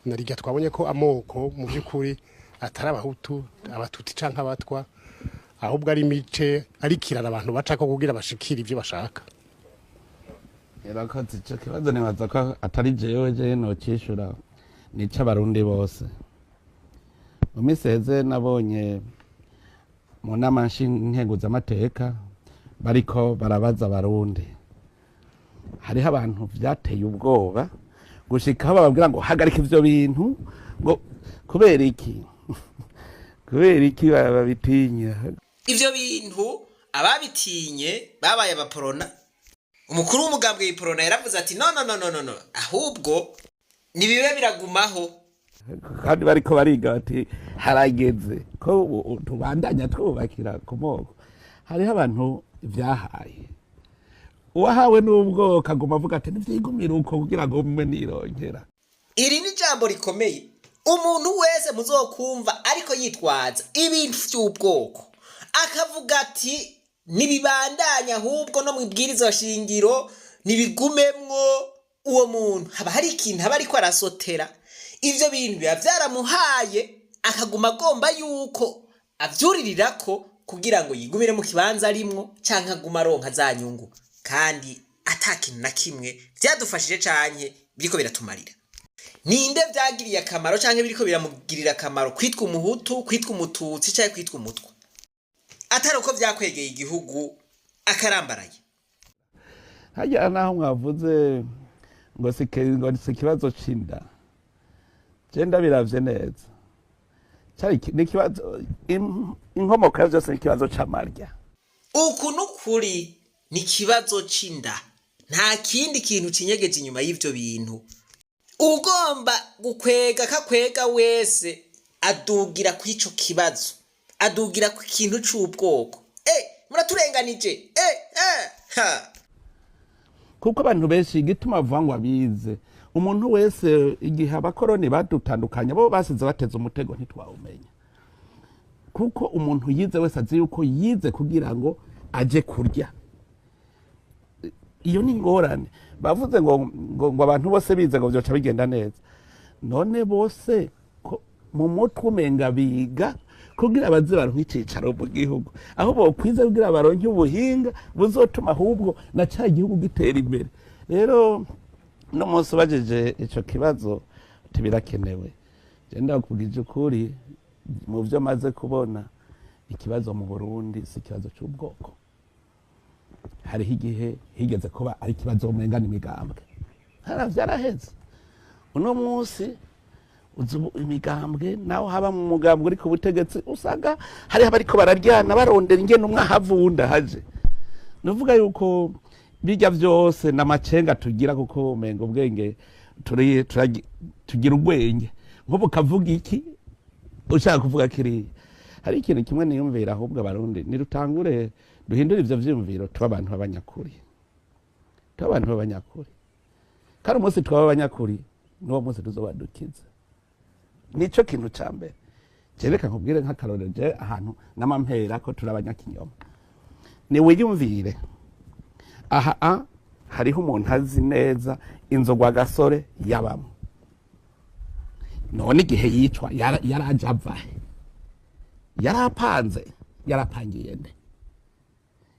narijya twabonye ko amoko mu by'ukuri atari abahutu abatuti canka abatwa ahubwo ari mice ari kirara abantu bacako kugira bashikira ivyo bashaka yarakoze ico kibazo nibaza ko atari jewe no cishura nica abarundi bose mu miseze nabonye mu nama nshinguzamateka bariko barabaza abarundi hariho abantu vyateye ubwoba gushika bababwira ngo hagarika ivyo bintu ngo kubera iki babitinya ivyo bintu ababitinye babaye abaporona umukuru w'umugambwe w'iporona yaravuze ati no ahubwo nibibe biragumaho kandi bariko bariga bati harageze ko tubandanya twubakira ku moko hariho abantu vyahaye uwahawe n'ubwo kaguma avuga ati ntivyigumira uko kugira ngo mwe nirongera iri ni jambo rikomeye umuntu wese muzokumva ariko yitwaza ibintu vy'ubwoko akavuga ati nibibandanya ahubwo no mwibwiriza shingiro nibigumemwo uwo muntu haba hari ikintu haba ariko arasotera ivyo bintu biba vyaramuhaye akaguma agomba yuko avyuririrako kugira ngo yigumire mu kibanza arimwo canke aguma aronka za nyungu kandi atakintu na kimwe vyadufashije canke biriko biratumarira ninde vyagiriye akamaro canke biriko biramugirira akamaro kwitwa umuhutu kwitwa umututsi canke kwitwa umutwa atari uko vyakwegeye igihugu akarambaraye hajya naho mwavuze ngo si ikibazo c'inda jenda biravye neza cyari n'ikibazo inkomoko vyose n'ikibazo c'amarya uku nukuri ni kibazo c'inda nta kindi kintu cinyegeje inyuma y'ivyo bintu ugomba gukwega kakwega wese adugira kw'ico kibazo adugira ku kintu c'ubwoko muraturenganije kuko abantu benshi igituma avuga ngo abize umuntu wese igihe abakoroni badutandukanya bo basize bateze umutego ntitwawumenya kuko umuntu yize wese azi yuko yize kugira ngo aje kurya iyo ni ingorane bavuze ngo abantu bose bize ngo byoca bigenda neza none bose mu mutwe umenga biga kugira baze baronke icicaro mu gihugu aho bokwiza kugira baronke ubuhinga buzotuma ahubwo na ca gihugu gitera imbere rero no munsi bajeje ico kibazo tibirakenewe genda kugije ukuri mu byo maze kubona ikibazo mu Burundi si ikibazo cy'ubwoko hariho igihe higeze kuba ari ikibazo umengana imigambwe vyaraheze uno munsi imigambwe naho haba mu mugambwe uri ku butegetsi usanga hari abariko bararyana barondera ingene umwe ahavunda haje nuvuga yuko bijya vyose n'amacenga tugira kuko umenga ubwenge tugira ubwenge nk'ubu kavuga iki ushaka kuvuga kiri hari ikintu kimwe niyumvira ahubwo abarundi nirutangure duhindura ivyo vyumviro tuba abantu b'abanyakuri kandi umunsi twaba abanyakuri n'uwo munsi tuzobadukiza nico kintu ca mbere jereka nkubwire nk'akarorero je ahantu n'amampera ko turi abanyakinyoma ni wiyumvire aha hariho umuntu azi neza inzogwa gasore yabamo none igihe yicwa yaraje avahe yarapangiye nde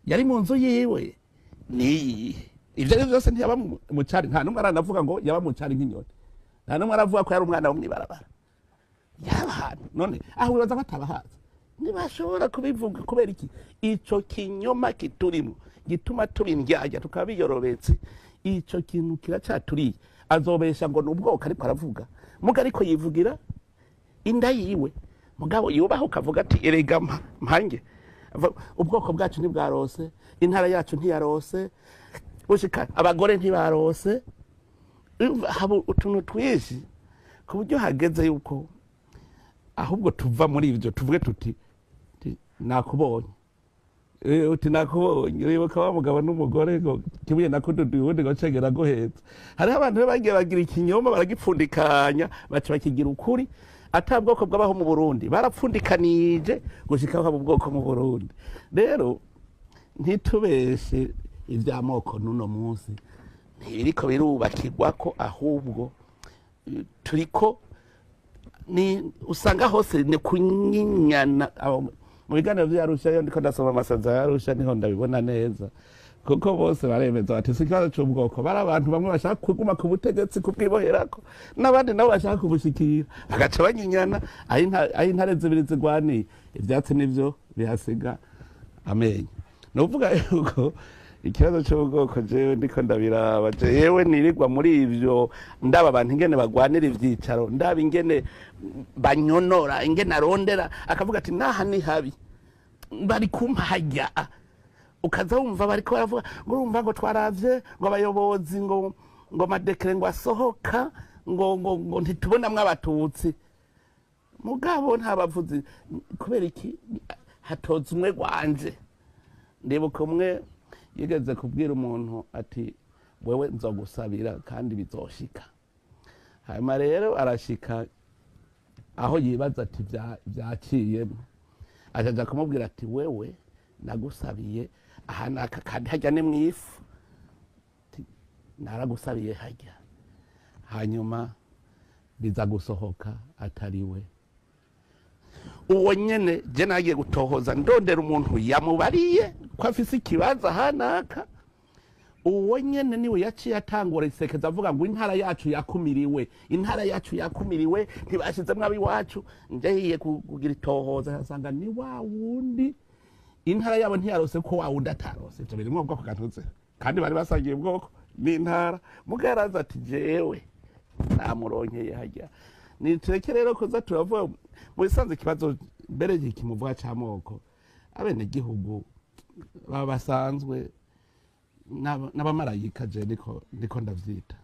yari mu nzu yiwe niyihe ivyo ari vyose ntiyaba mu cari nta numwe aranavuga ngo yaba mu cari nk'inyoni nta numwe aravuga ko yari umwana wo mw'ibarabara yaba ahantu none aho wibaza ko atabahaza ntibashobora kubivuga kubera iki ico kinyoma kiturimo gituma tuba indyarya tukaba biyorobetse ico kintu kiracaturiye azobesha ngo n'ubwoko ariko aravuga muga ariko yivugira inda yiwe mugabo yubaho ukavuga ati erega mpange ubwoko bwacu ntibwarose intara yacu ntiyarose ushika abagore ntibarose haba utuntu twinshi ku buryo hageze yuko ahubwo tuva muri ivyo tuvuge tuti nakubonye uti nakubonye uribuka wa mugabo n'umugore ngo kibuye nakududu ubundi ngo cegera guheza hariho abantu bagiye bagira ikinyoma baragipfundikanya baca bakigira ukuri ata bwoko bw'abaho mu Burundi barapfundikanije gushika haba ubwoko mu Burundi rero ntitubeshe ivy'amoko n'uno munsi ntibiriko birubakirwa ko ahubwo turiko ni usanga hose ni kunyinyana mu biganiro vy'Arusha yo ndiko ndasoma amasezerano y'Arusha niho ndabibona neza kuko bose baremeza bati si ikibazo c'ubwoko bari abantu bamwe bashaka kuguma ku butegetsi kubwiboherako n'abandi nabo bashaka kubushikira bagaca banyinyana aho intare zibiri zigwaniye ivyatsi nivyo bihasiga amenyo nuvuga yuko ikibazo c'ubwoko jewe ndiko ndabiraba jewe nirirwa muri ivyo ndaba abantu ingene bagwanira ivyicaro ndaba ingene banyonora ingene arondera akavuga ati naha ni habi bari kumpajya ukaza wumva bariko baravuga ngo urumva ngo twaravye ngo abayobozi ngo madekere ngo asohoka ngo ntitubonamwo abatutsi mugabo ntabavuzi kubera iki hatoza umwe gwanje ndibuka umwe yigeze kubwira umuntu ati wewe nzogusabira kandi bizoshika hanyuma rero arashika aho yibaza ati vyaciyemo ajaja kumubwira ati wewe nagusabiye aha kandi hajya ni mwifu naragusabiye hajya hanyuma biza gusohoka atariwe uwo nyene je nagiye gutohoza ndondera umuntu yamubariye ko afise ikibazo hanaka uwo nyene niwe yaciye atangura isekeza avuga ngo intara yacu yakumiriwe ntibashizemwo abiwacu ngiye kugira itohoza asanga ni wa wundi intara yabo ntiyarose ko wa wundi atarose ivyo birimwo ubwoko gatutse kandi bari basangiye ubwoko n'intara mugaraza ati jewe namuronkeye hajya niteke rero kuza turavuga mu bisanzwe ikibazo mbere kimuvuga c'amoko abene gihugu baba basanzwe n'abamarayika je niko ndavyita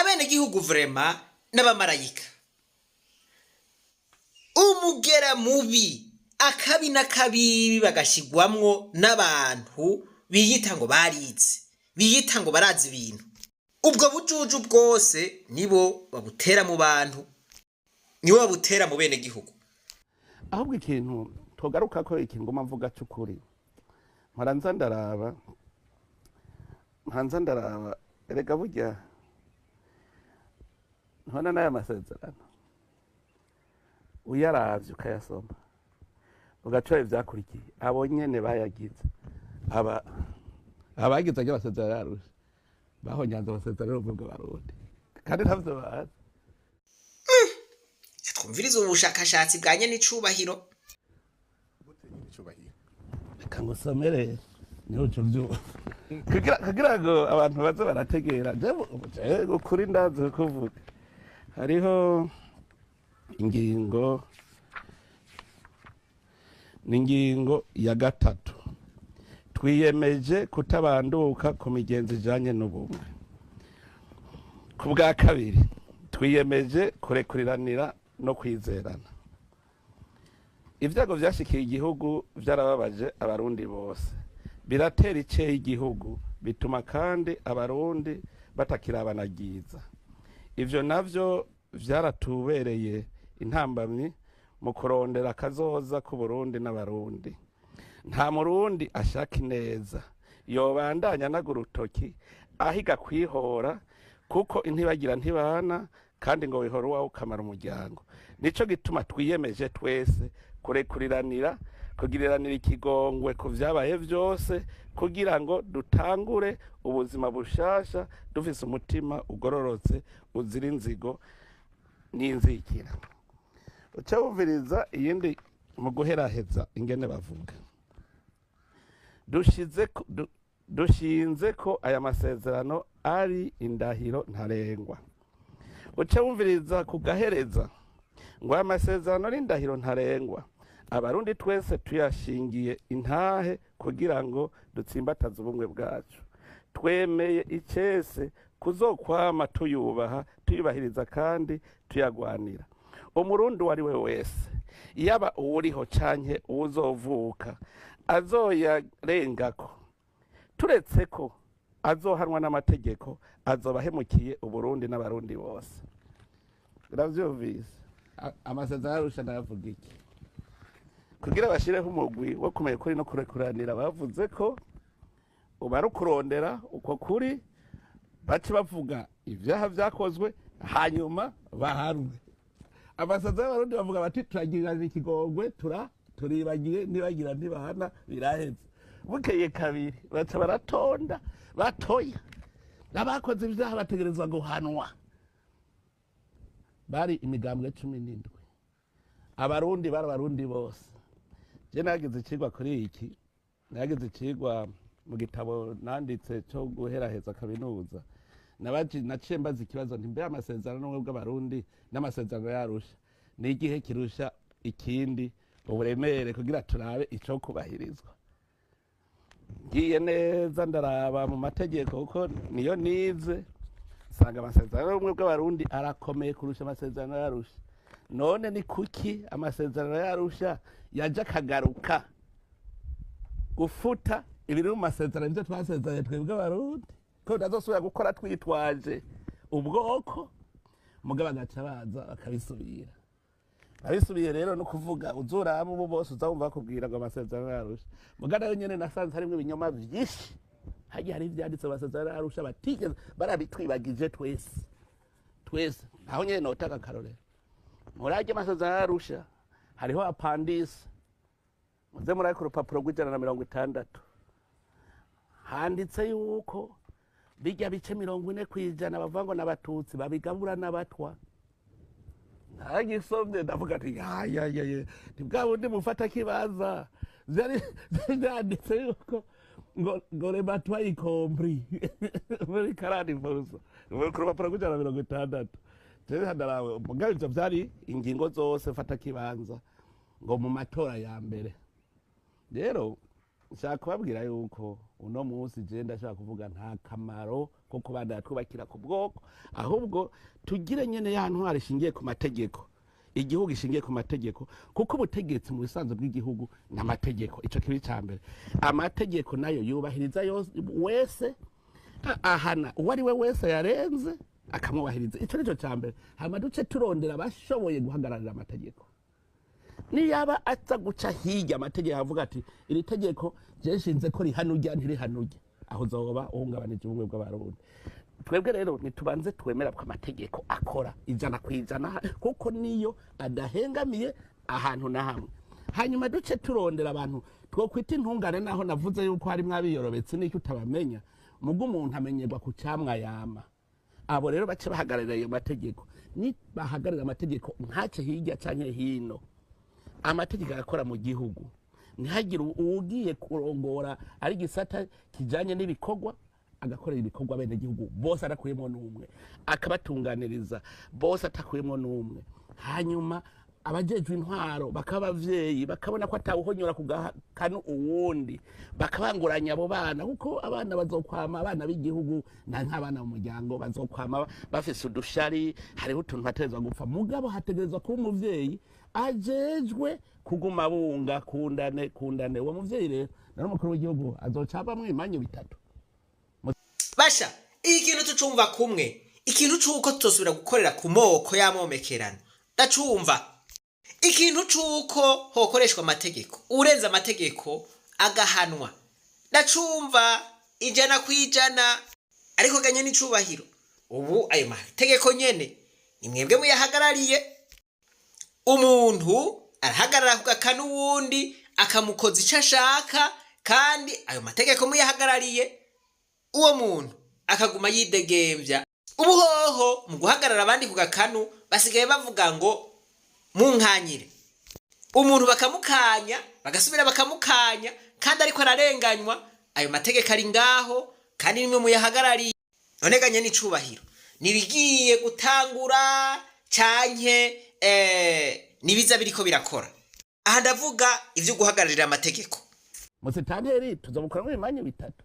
abene gihugu vrema n'abamarayika umugera mubi akabi n'akabibi bagashigwamwo n'abantu biyita ngo barize biyita ngo barazi ibintu ubwo bujuju bwose nibo babutera mu bantu nibo babutera mu bene gihugu ahubwo ikintu togaruka ko ikingoma mvuga cy'ukuri mparanza ndaraba erega burya ntona n'aya masezerano uyaravye ukayasoma ugaca ivyakurikiye abo nyene bayagize abagize amasezerano y'Arusha bahonyanze amasezerano y'ubumwe bw'abarundi kandi ntavyo bazi. twumviriza ubushakashatsi bwa nyenicubahiro. Reka ngusomere niho uco vyumva kugira ngo abantu baze barategera jewe kuri ndazi kuvuga hariho ingingo ya 3 twiyemeje kutabanduka ku migenzo ijanye n'ubumwe. Ku bwa 2 twiyemeje kurekuriranira no kwizerana. Ivyago vyashikiye igihugu vyarababaje abarundi bose, biratera iceye igihugu, bituma kandi abarundi batakirabanagiza. Ivyo navyo vyaratubereye intambamyi mu kurondera akazoza ku Burundi n'abarundi. Nta murundi ashaka ineza yobandanya nagurutoki ahiga kwihora, kuko intibagira ntibana kandi ngo wihora uwawe ukamara umuryango. Nico gituma twiyemeje twese kurekuriranira, kugiriranira ikigongwe ku vyabaye vyose, kugira ngo dutangure ubuzima bushasha dufise umutima ugororotse uzira inzigo n'inzikira. Uca wumviriza iyindi mu guheraheza ingene bavuga. Dushinze ko aya masezerano ari indahiro ntarengwa. Uca wumviriza kugahereza ngo aya masezerano ari indahiro ntarengwa. Abarundi twese tuyashingiye intahe kugira ngo dutsimbataze ubumwe bwacu. Twemeye icese kuzokwama tuyubaha, tuyubahiriza kandi tuyagwanira. Umurundi wari we wese, yaba uwuriho canke uwuzovuka, azoyarengako. Turetse ko azohanwa n'amategeko, azobahemukiye Uburundi n'abarundi bose. Uravyumvise? Amasezerano y'Arusha ndavuga iki? Kugira bashireho umugwi wo kumenya kuri no kurekuranira, bavuze ko ubara kurondera uko kuri baci bavuga ivyaha vyakozwe hanyuma baharwe. Amasezerano y'Abarundi bavuga bati turagirana ikigongwe, turibagiye ntibagira ntibahana biraheze. Bukeye kabiri baca baratonda batoya n'abakoze ivyaha bategerezwa guhanwa. Bari imigambwe 17. Abarundi bari abarundi bose. Je nagize ikigwa kuri iki, nagize ikigwa mu gitabo nanditse cyo guheraheza kaminuza. Naciye mbaza ikibazo nti mbe amasezerano bw'abarundi n'amasezerano y'Arusha ni igihe kirusha ikindi uburemere kugira turabe ico kubahirizwa. Ngiye neza ndaraba mu mategeko kuko niyo nize, sanga amasezerano bw'abarundi arakomeye kurusha amasezerano y'Arusha. None ni kuki amasezerano y'Arusha yaje akagaruka gufuta ibiri mu masezerano ivyo twasezeranye twebwe abarundi ko ndazosubira gukora twitwaje ubwoko, mugabo bagaca baza bakabisubira. Abisubiye rero no kuvuga uzoraba ubu bose uzumva bakubwira ngo amasezerano y'Arusha. Mugana yo nyene nasanze harimwe ibinyoma vyinshi. Hagiye hari ivyanditse amasezerano y'Arusha batigeze barabitwibagije twese. Aho nyene notaka karorero. Muraje amasezerano y'Arusha hariho apandisi. Muze muraye ku rupapuro rw'160. Handitse yuko bijya bice 40% bavuga ngo n'abatutsi babigabura n'abatwa. Nagisomye ndavuga ati ya tibwa bundi mufata kibaza zari ndanditse yuko ngo le batwa ikompri muri karani mvuzo ku rupapuro rw'160. Tebe hadarawe mugabe ivyo vyari ingingo zose fata kibanza ngo mu matora ya mbere. Rero nshaka kubabwira yuko uno munsi je ndashaka kuvuga nta kamaro ko kubanda twubakira ku bwoko, ahubwo tugire nyene ya ntwari shingiye ku mategeko, igihugu ishingiye ku mategeko, kuko ubutegetsi mu bisanzwe bw'igihugu n'amategeko. Ico kibi cyambere, amategeko nayo yubahiriza wese, ahana uwari we wese yarenze akamubahiriza. Ico nico cyambere. Hama duce turondera bashoboye guhagararira amategeko. Niyaba aza guca hirya amategeko avuga ati iri tegeko jeshinze ko rihanurya ntirihanurya, aho zoba uhungabanije ubumwe bw'abarundi. Twebwe rero nitubanze twemera ko amategeko akora 100%, kuko niyo adahengamiye ahantu na hamwe. Hanyuma duce turondera abantu two kwita intungane, naho navuze yuko hari mwabiyorobetse n'icyo utabamenya mugo umuntu amenyerwa ku cyamwa yama abo rero bace bahagararira ayo mategeko ni bahagararira amategeko ntace hirya canke hino amategeko arakora mu gihugu ntihagire ugiye kurongora ari gisata kijanye n'ibikorwa agakorera ibikorwa bene gihugu bose arakuyemo n'umwe akabatunganiriza bose atakuyemo n'umwe hanyuma abajejwe intwaro bakaba abavyeyi bakabona ko atawuhonyora kugakanu uwundi bakabanguranya abo bana kuko abana bazokwama abana b'igihugu nk'abana mu muryango bazokwama bafise udushari hariho utuntu bategerezwa gupfa mugabo hategerezwa kuba umuvyeyi ajejwe kuguma bunga kundane uwo muvyeyi rero nari umukuru w'igihugu azocaba mwimanyu bitatu basha ikintu tucumva kumwe ikintu c'uko tutosubira gukorera ku moko y'amomekerano ndacumva ikintu c'uko hokoreshwa amategeko urenza amategeko agahanwa ndacumva ijana kwijana ariko ganye n'icubahiro ubu ayo mategeko nyene ni mwebwe muyahagarariye umuntu arahagarara kugakana uwundi akamukoza ico ashaka kandi ayo mategeko muyahagarariye uwo muntu akaguma yidegembya ubuhoho mu guhagarara abandi kugakanu basigaye bavuga ngo munkanyire umuntu bakamukanya bagasubira bakamukanya kandi ariko ararenganywa ayo mategeko ari ngaho kandi nimwe muyahagarariye none ganye n'icubahiro nibigiye gutangura canke nibiza biriko birakora aha ndavuga ivyo guhagararira amategeko musitanteri tuzomukora mu manyu bitatu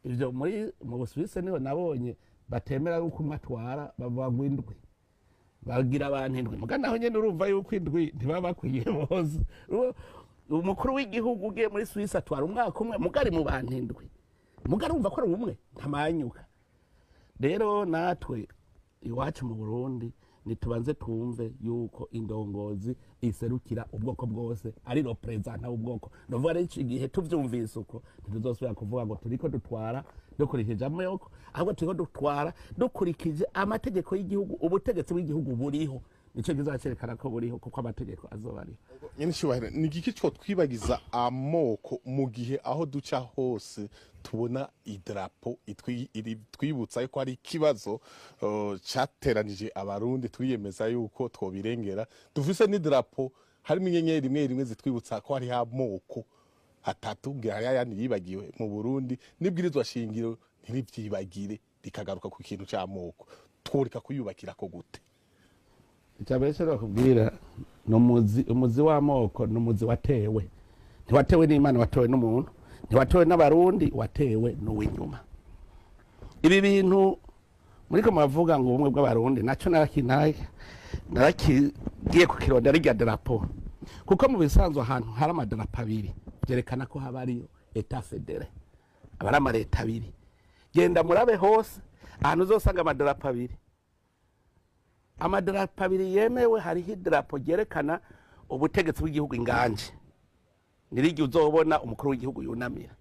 ivyo mu Busuwisi niho nabonye batemera yuko umwatwara bavuga indwi bagira abantu indwi muga naho nyene urumva yuko indwi ntibaba bakwiye bose umukuru w'igihugu ugiye muri Suisse atwara umwaka umwe mugari mu bantu indwi mugari umva ko ari umwe ntamanyuka rero natwe iwacu mu Burundi nitubanze twumve yuko indongozi iserukira ubwoko bwose ari representa ubwoko novuga ari igihe tuvyumvise uko ntituzosubira kuvuga ngo turiko dutwara dukurikije amoko ahubwo turiko dutwara dukurikije amategeko y'igihugu ubutegetsi bw'igihugu buriho nico kizacerekana ko buriho kuko amategeko azoba ariho nyine shubahira ni igiki cyo twibagiza amoko mu gihe aho duca hose tubona idrapo twibutsa yuko ari ikibazo cyateranije abarundi turiyemeza yuko twobirengera dufise n'idrapo harimo inyenyeri rimwe rimwe zitwibutsa ko hari amoko atatu ngira yandi yibagiwe mu Burundi nibwirizwa shingiro ntirivyibagire rikagaruka ku kintu cy'amoko tworeka kuyubakira ko gute icyabese bakubwira umuzi w'amoko n'umuzi watewe ntiwatewe n'Imana watewe n'umuntu ntiwatewe n'abarundi watewe n'uwinyuma ibi bintu muri ko mavuga ngo ubumwe bw'abarundi naco narakigiye ku kironda rya drapo kuko mu bisanzwe ahantu hari amadarapo abiri byerekana ko haba ariyo eta federe abari amareta abiri genda murabe hose ahantu uzosanga amadarapo abiri amadarapo abiri yemewe hariho idarapo ryerekana ubutegetsi bw'igihugu inganje niryo uzobona umukuru w'igihugu yunamira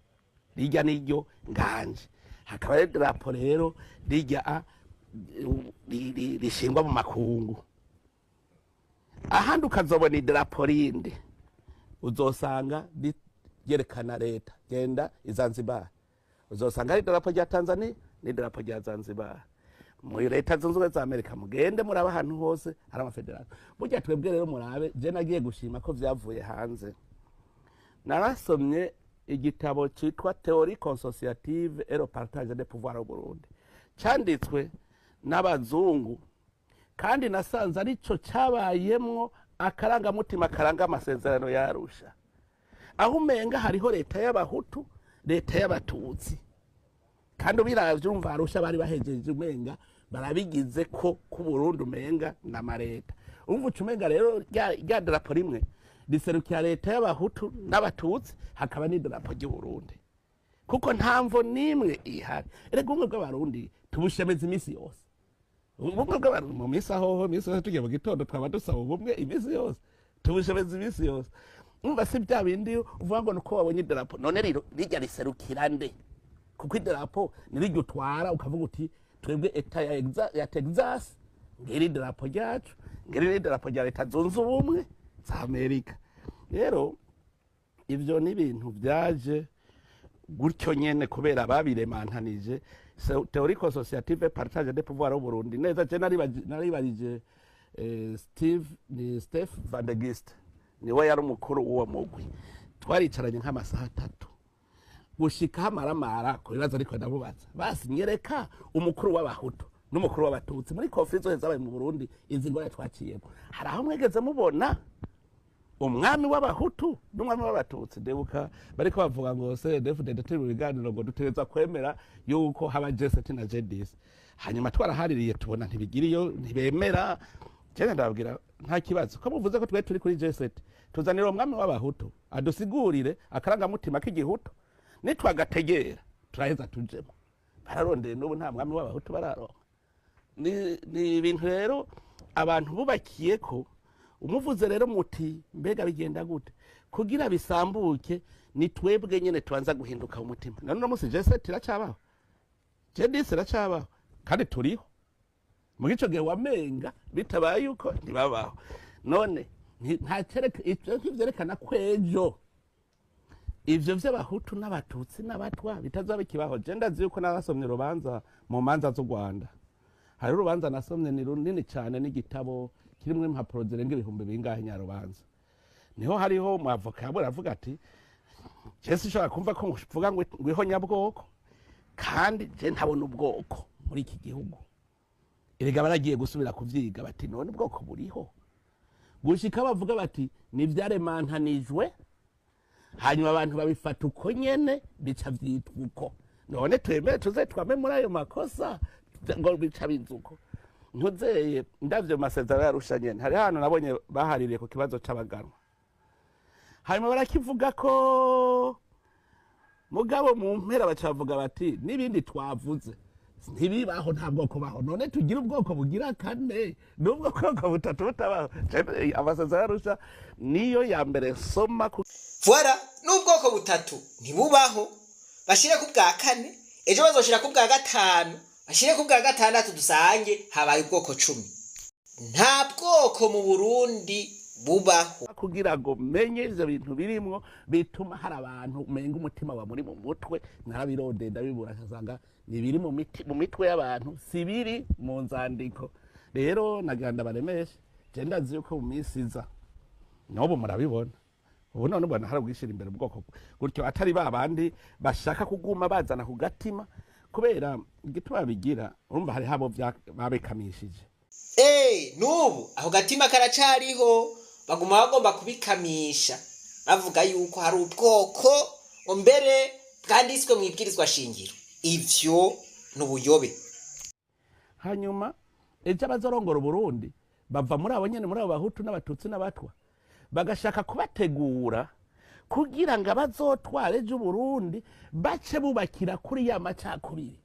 rijya niryo nganje hakaba idarapo rero rijya rishingwa mu makungu ahandi ukazobona idarapo rindi uzosanga ryerekana leta genda izanzibar uzosanga ari idarapo rya Tanzania n'idarapo rya Zanzibar muri leta zunze ubumwe za Amerika mugende muraba ahantu hose hari amafederation burya twebwe rero murabe je nagiye gushima ko vyavuye hanze narasomye igitabo citwa Théorie consociative et le partage des pouvoirs au Burundi canditswe n'abazungu kandi nasanze arico cabayemwo akarangamutima karanga amasezerano ya Arusha aho umenga hariho leta y'abahutu leta y'abatutsi kandi ubiravye urumva Arusha bari bahejeje umenga barabigize ko ku Burundi umenga n'amareta urumva umenga rero rya drapo rimwe riserukira leta y'abahutu n'abatutsi hakaba n'idarapo ry'u Burundi kuko ntamvo nimwe ihari erega ubumwe bw'abarundi tubushemeza imisi yose ubumwe bw'abarundi mu misi aho misi yose tugiye mu gitondo twaba dusaba ubumwe imisi yose tubushemeza imisi yose umva si bya bindi uvuga ngo nuko wabonye idarapo none rijya riserukira nde kuko idarapo nirijya utwara ukavuga uti twebwe eta ya Texas ngiri idarapo ryacu ngiri idarapo rya leta zunze ubumwe za Amerika rero ivyo ni ibintu byaje gutyo nyene kubera babiremantanije théorique associative partage de pouvoir au Burundi neza je naribajije Steve Van de Gist niwe yari umukuru w'uwo mugwi twaricaranye nk'amasaha 3 gushika hamaramara ku bibazo ariko ndabubaza basi nyereka umukuru w'abahutu n'umukuru w'abatutsi muri conflict zo zabaye mu Burundi izi ngora twaciyemo hari aho mwegeze mubona umwami w'abahutu n'umwami w'abatutsi ndebuka bariko bavuga ngo CDFDD turi mu biganiro ngo dutereza kwemera yuko haba G7 na G10 hanyuma twarahaririye tubona ntibigiriyo ntibemera cyane ndababwira nta kibazo ko muvuze ko twe turi kuri G7 tuzanira umwami w'abahutu adusigurire akaranga mutima k'igihutu nitwagategera turaheza tujemo bararondeye n'ubu nta mwami w'abahutu bararonka ni ibintu rero abantu bubakiye ko umuvuze rero muti mbega bigenda gute kugira bisambuke ni twebwe nyene tubanza guhinduka umutima none no musi G7 iracabaho G10 iracabaho kandi turiho mu gico gihe wamenga bitabaye yuko ntibabaho none nta cereka ivyo vyerekana kwejo ivyo vy'abahutu n'abatutsi n'abatwa bitazoba ikibaho je ndazi yuko narasomye urubanza mu manza z'u Rwanda hari urubanza nasomye ni runini cyane n'igitabo kirimwe impapuro zirenga 1000 bingahe nyarubanza niho hariho mu avoka avuga ati Jesse shaka kumva ko mvuga ngo ihonyabwoko kandi je ntabona ubwoko muri iki gihugu erega baragiye gusubira kuvyiga bati none ubwoko buriho gushika bavuga bati ni vyaremantanijwe hanyuma abantu babifata uko nyene bica vyitwuko none twemere tuze twame muri ayo makosa ngo bica bizuko ntuzeye ndavyo amasezerano ya Arusha nyene hari hano nabonye bahaririye ku kibazo c'abaganwa hanyuma barakivuga ko mugabo mu mpera bacavuga bati nibindi twavuze ntibibaho nta bwoko baho none tugira ubwoko bugira kane nubwo bwoko butatu butabaho amasezerano ya Arusha niyo ya mbere soma Voilà n'ubwoko butatu ntibubaho bashire ku bwa kane ejo bazoshira ku bwa gatanu bashire ku bwa gatandatu dusange habaye ubwoko 10 nta bwoko mu Burundi bubaho kugira ngo menye ivyo bintu birimwo bituma hari abantu menga umutima wa muri mu mutwe narabirondenda bibura kasanga ni biri mu mitwe y'abantu sibiri mu nzandiko rero naganda baremeshe je ndazi yuko mu misiza nobo murabibona ubu none ubona hari bwishira imbere ubwoko gutyo atari babandi bashaka kuguma bazana ku gatima kubera igituma bigira urumva hari habo babekamishije nubu aho gatima karacariho baguma bagomba kubikamisha bavuga yuko hari ubwoko mbere bwanditswe mu ibwirizwa shingiro ivyo nubuyobe hanyuma ejo abazorongora Burundi bava muri abo nyene muri abo bahutu n'abatutsi n'abatwa bagashaka kubategura kugira ngo abazotware ejo Burundi bace bubakira kuri ya macakubiri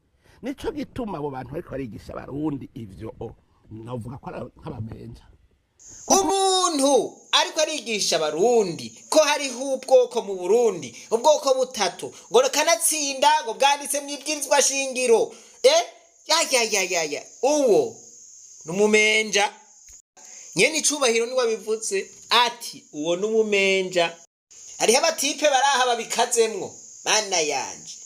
nico gituma abo bantu bariko barigisha abarundi ivyo navuga ko nk'abamenja umuntu ariko arigisha abarundi ko hariho ubwoko mu Burundi ubwoko butatu ngo kanatsinda ngo bwanditse mu ibwirizwa shingiro ya uwo numumenja nyene icubahiro ni wabivuze ati uwo numumenja hariho abatipe baraha babikazemwo mana yanje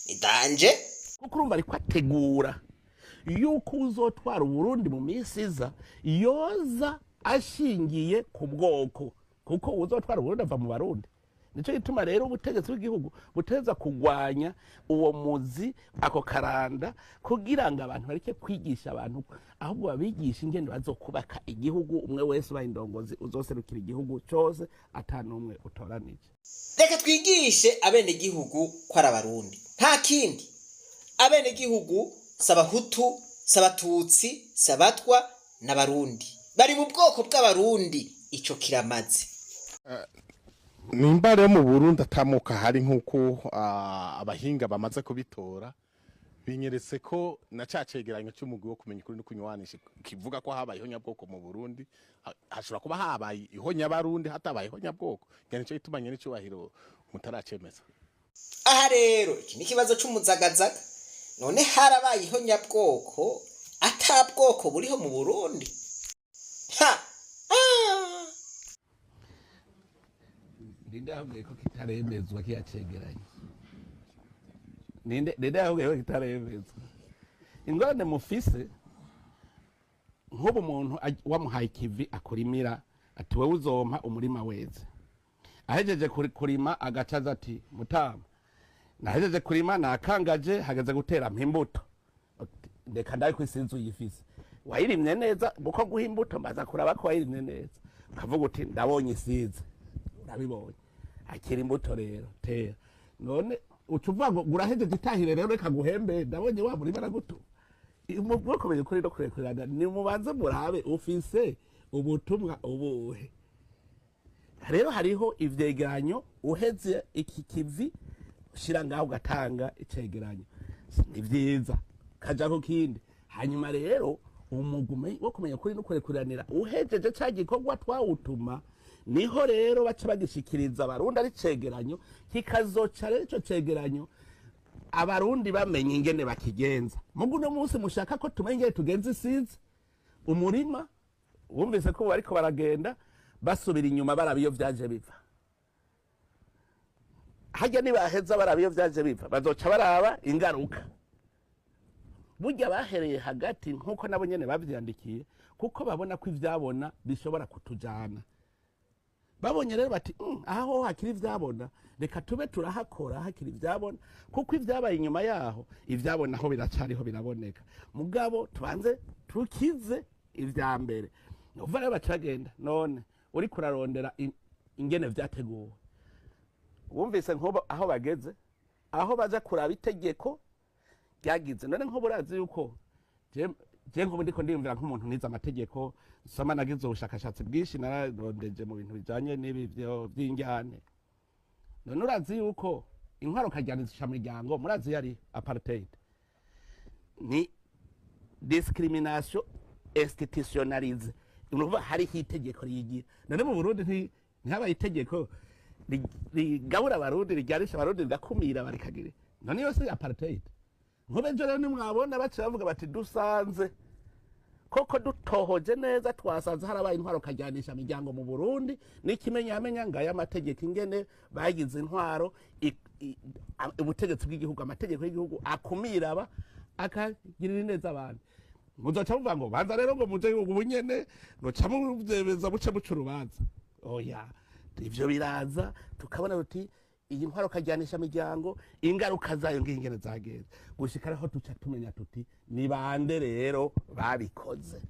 idanje kuko urumva ariko ategura yuko uzotwara Burundi mu misiza yoza ashingiye ku bwoko kuko uzotwara Burundi ava mu Barundi nico gituma rero ubutegetsi bw'igihugu buteza kugwanya uwo muzi ako karanda kugira ngo abantu bareke kwigisha abantu ahubwo babigisha ingendo bazokubaka igihugu umwe wese bayindongozi uzoserukira igihugu cyose atanumwe utoranije reka twigishe abene gihugu ko ari abarundi nta kindi abene gihugu sabahutu sabatutsi sabatwa n'abarundi bari mu bwoko bw'abarundi ico kiramaze nimba rero mu Burundi atamuka hari nkuko abahinga bamaze kubitora binyeretse ko na cacegeranyo cy'umugwi wo kumenya kuri no kunywanisha kivuga ko habaye ihonyabwoko mu Burundi hashobora kuba habaye ihonyabarundi hatabaye ihonyabwoko cyane cyo itumanye n'icubahiro mutaracemeza aha rero iki ni kibazo c'umuzagazaga none harabaye ihonyabwoko atabwoko buriho mu Burundi ndindahamwe ko kitaremezwa kiyacegeranye ninde yahugeho kitaremeza ingorane mufise nk'ubu umuntu wamuhaye ikivi akurimira ati wowe uzompa umurima weze ahejeje kurima agacaza ati mutama nahejeje kurima nakangaje hageze gutera imbuto ndeka ndaye kwisizu yifise wayirimye neza buko guha imbuto mbaza kuraba ko wayirimye neza ukavuga uti ndabonye isize urabibonye akira imbuto rero tera none ucuvuga ngo gurahejeje itahire rero reka guhembe ndabonye wa muri baragutu mukomeye kuri no kurekurana ni mubanze murabe ufise ubutumwa ubuhe rero hariho ivyegeranyo uheze iki kivi ushira ngaho gatanga icegeranyo ni vyiza kaja ko kindi hanyuma rero umugume wo kumenya kuri no kurekuranira uhejeje ca gikorwa twawutuma niho rero baca bagishikiriza abarundi ari cegeranyo kikazoca rero ico cegeranyo abarundi bamenye ingene bakigenza mugu no munsi mushaka ko tumenye tugenza isize umurima wumvise ko bariko baragenda basubira inyuma barabiyo vyaje biva hajya nibaheza barabiyo vyaje biva bazoca baraba ingaruka burya bahereye hagati nkuko nabo nyene bavyandikiye kuko babona ko ivyabona bishobora kutujana babonye rero bati aho hakiri ivyabona reka tube turahakora hakiri ivyabona kuko ivyabaye inyuma yaho ivyabona aho biracariho biraboneka mugabo tubanze tukize ivya mbere uva rero bacagenda none uri kurarondera ingene vyateguwe wumvise nko aho bageze aho baza kuraba itegeko ryagize none nko burazi yuko je nko ndiko ndiyumvira nk'umuntu niza amategeko soma nagize ubushakashatsi bwinshi nararondeje mu bintu bijanye n'ibi by'injyane none urazi yuko intwaro kajyanisha miryango murazi yari apartheid ni discrimination institutionnalisée unuva hari itegeko rigira none mu Burundi ntihabaye itegeko rigabura abarundi ryarisha abarundi rigakumira barikagire none yose apartheid nkobejo rero nimwabona baca bavuga bati dusanze koko dutohoje neza twasanze harabaye intwaro kajyanisha miryango mu Burundi n'ikimenyamenya ngaya amategeko ingene bagize intwaro ubutegetsi bw'igihugu amategeko y'igihugu akumira aba akagirira neza abantu muzoca muvuga ngo banza rero ngo muje ubunyene ngo camu byebeza buce buca urubanza oya ivyo biraza tukabona uti iyi ntwaro kajyanisha miryango ingaruka zayo ngingene zagenze gushikara aho tuca tumenya tuti ni bande rero babikoze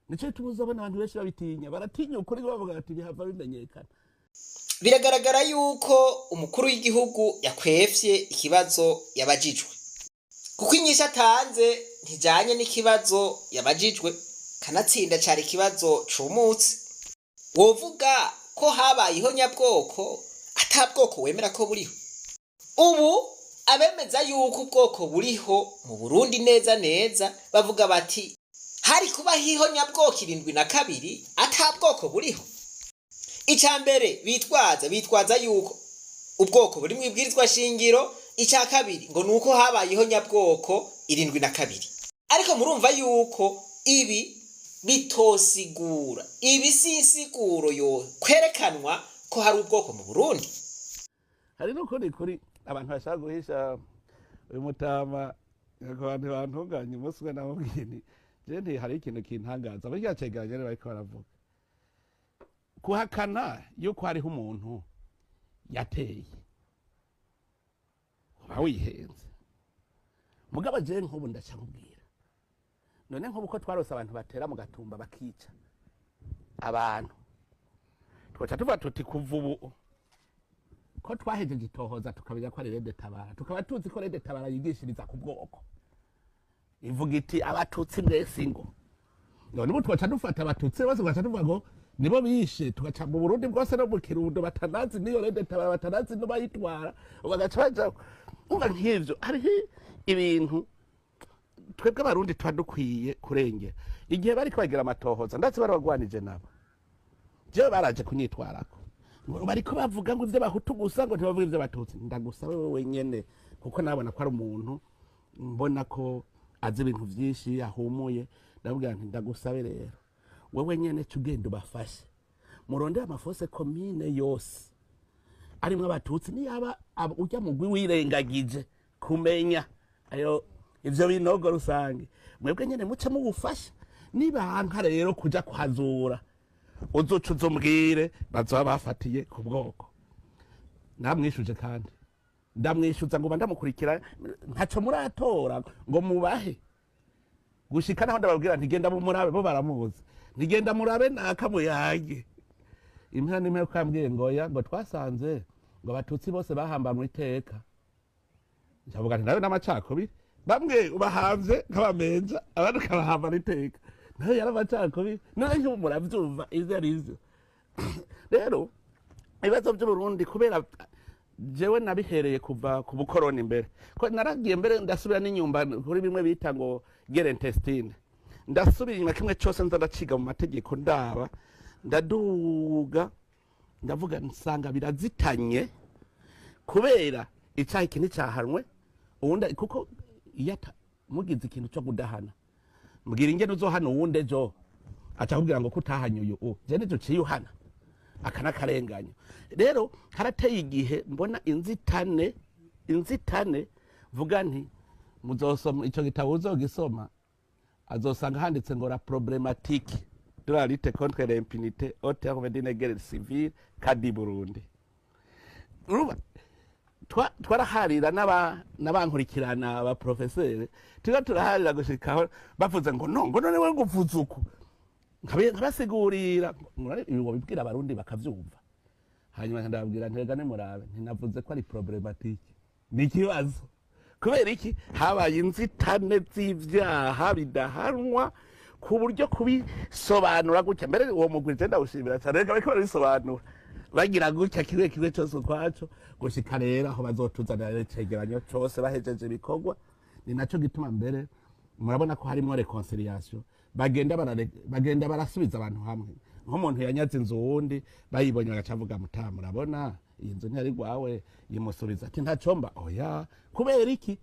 nico tubuzobona abantu benshi babitinya baratinya ukuri bavuga ati bihava bimenyekana biragaragara yuko umukuru w'igihugu yakwevye ikibazo yabajijwe kuko inyisha atanze ntijanye n'ikibazo yabajijwe kanatsinda cari ikibazo cumutse wovuga ko habayeho nyabwoko atabwoko wemera ko buriho ubu abemeza yuko ubwoko buriho mu Burundi neza neza bavuga bati hari kuba hiho nyabwoko 72 atabwoko buriho icambere bitwaza yuko ubwoko buri mu ibwirizwa shingiro icya kabiri ngo nuko habayeho nyabwoko 72 ariko murumva yuko ibi bitosigura ibi sinsiguro yo kwerekanwa ko hari ubwoko mu Burundi hari no kuri abantu bashaka guhisha uyu mutama abantu bantunganye umuswe naho bwini je hari ikintu kintangaza burya cegeranye bariko baravuga kuhakana yuko hariho umuntu yateye bawihenze mugabo je nk'ubu ndacamubwira none nk'ubu ko twarose abantu batera mu gatumba bakica abantu twacha tuva tuti kuva ubu ko twahejeje itohoza tukabija ko ari Rede Tabara tukaba tuzi ko Rede Tabara yigishiriza ku bwoko ivuga iti abatutsi mwese ngo none ubu twacha dufata abatutsi bose twacha tuvuga ngo nibo bishe tugaca mu Burundi bwose no mu Kirundo batanazi niyo Rede Tabara batanazi no bayitwara bagaca baja umva nk'ivyo ari ibintu twebwe abarundi twadukwiye kurengera igihe bari kwagira amatohoza ndazi baragwanije nabo je baraje kunyitwarako bariko bavuga ngo ivyo bahutu gusa ngo ntibavuga ivyo batutsi ndagusaba wewe nyene kuko nabona ko ari umuntu mbona ko azi ibintu vyinshi ahumuye ndavuga nti ndagusabe rero wewe nyene tugende ubafashe murondera amafose commune yose arimwe abatutsi niyaba ujya mugwi wirengagije kumenya ayo ivyo binogo rusange mwebwe nyene muce mubufasha nibanka rero kuja kuhazura uzoca uzombwire bazoba bafatiye ku bwoko namwishuje kandi ndamwishuza ngo bandamukurikira ntaco muratora ngo mubahe gushika naho ndababwira ntigenda murabe bo baramuzi ntigenda murabe nakamuyage impera nimwe kwambwiye ngoya ngo twasanze ngo abatutsi bose bahambanwe iteka ndavuga nti nawe n'amacakubiri bamwe ubahamvye nk'abamenja abandi ukabahambana iteka nawe yaramacakubiri none nk'ubu muravyumva ivyo arivyo rero ibibazo vy'uburundi kubera jewe nabihereye kuva ku bukoroni imbere ko naragiye mbere ndasubira n'inyumba kuri bimwe bita ngo gerentestine ndasubira inyuma kimwe cyose nza ndaciga mu mategeko ndaba ndaduga ndavuga nsanga birazitanye kubera icyaha iki nicyahanwe uwundi kuko iyo mugize ikintu cyo kudahana mbwira ingene uzohana uwundi ejo aca kubwira ngo kutahanye uyu je nico ciyuhana aka n'akarenganyo rero harateye igihe mbona inzitane vuga nti muzosoma ico gitabo uzogisoma azosanga handitse ngo la problématique de la lutte contre l'impunité au terme d'une guerre civile kadi Burundi uruba twaraharira n'abankurikirana aba professeur turaharira gushikaho bavuze ngo none we nguvuze uko nkabasigurira ibi bibwira abarundi bakavyumva hanyuma ndababwira ntega ne murabe ntinavuze ko ari problématique ni kibazo kubera iki habaye inzitane z'ivyaha bidahanwa ku buryo kubisobanura gutya mbere uwo mugwi je ndawushimira cyane reka bariko barabisobanura bagira gutya kimwe cyose kwaco gushika rero aho bazotuzanira icegeranyo cose bahejeje ibikorwa ni naco gituma mbere murabona ko harimo reconciliation bagenda barasubiza abantu hamwe nk'umuntu yanyaze inzu wundi bayibonye bagacavuga mutaha murabona iyi nzu ntiyari gwawe yimusubiza ati ntacomba oya kubera iki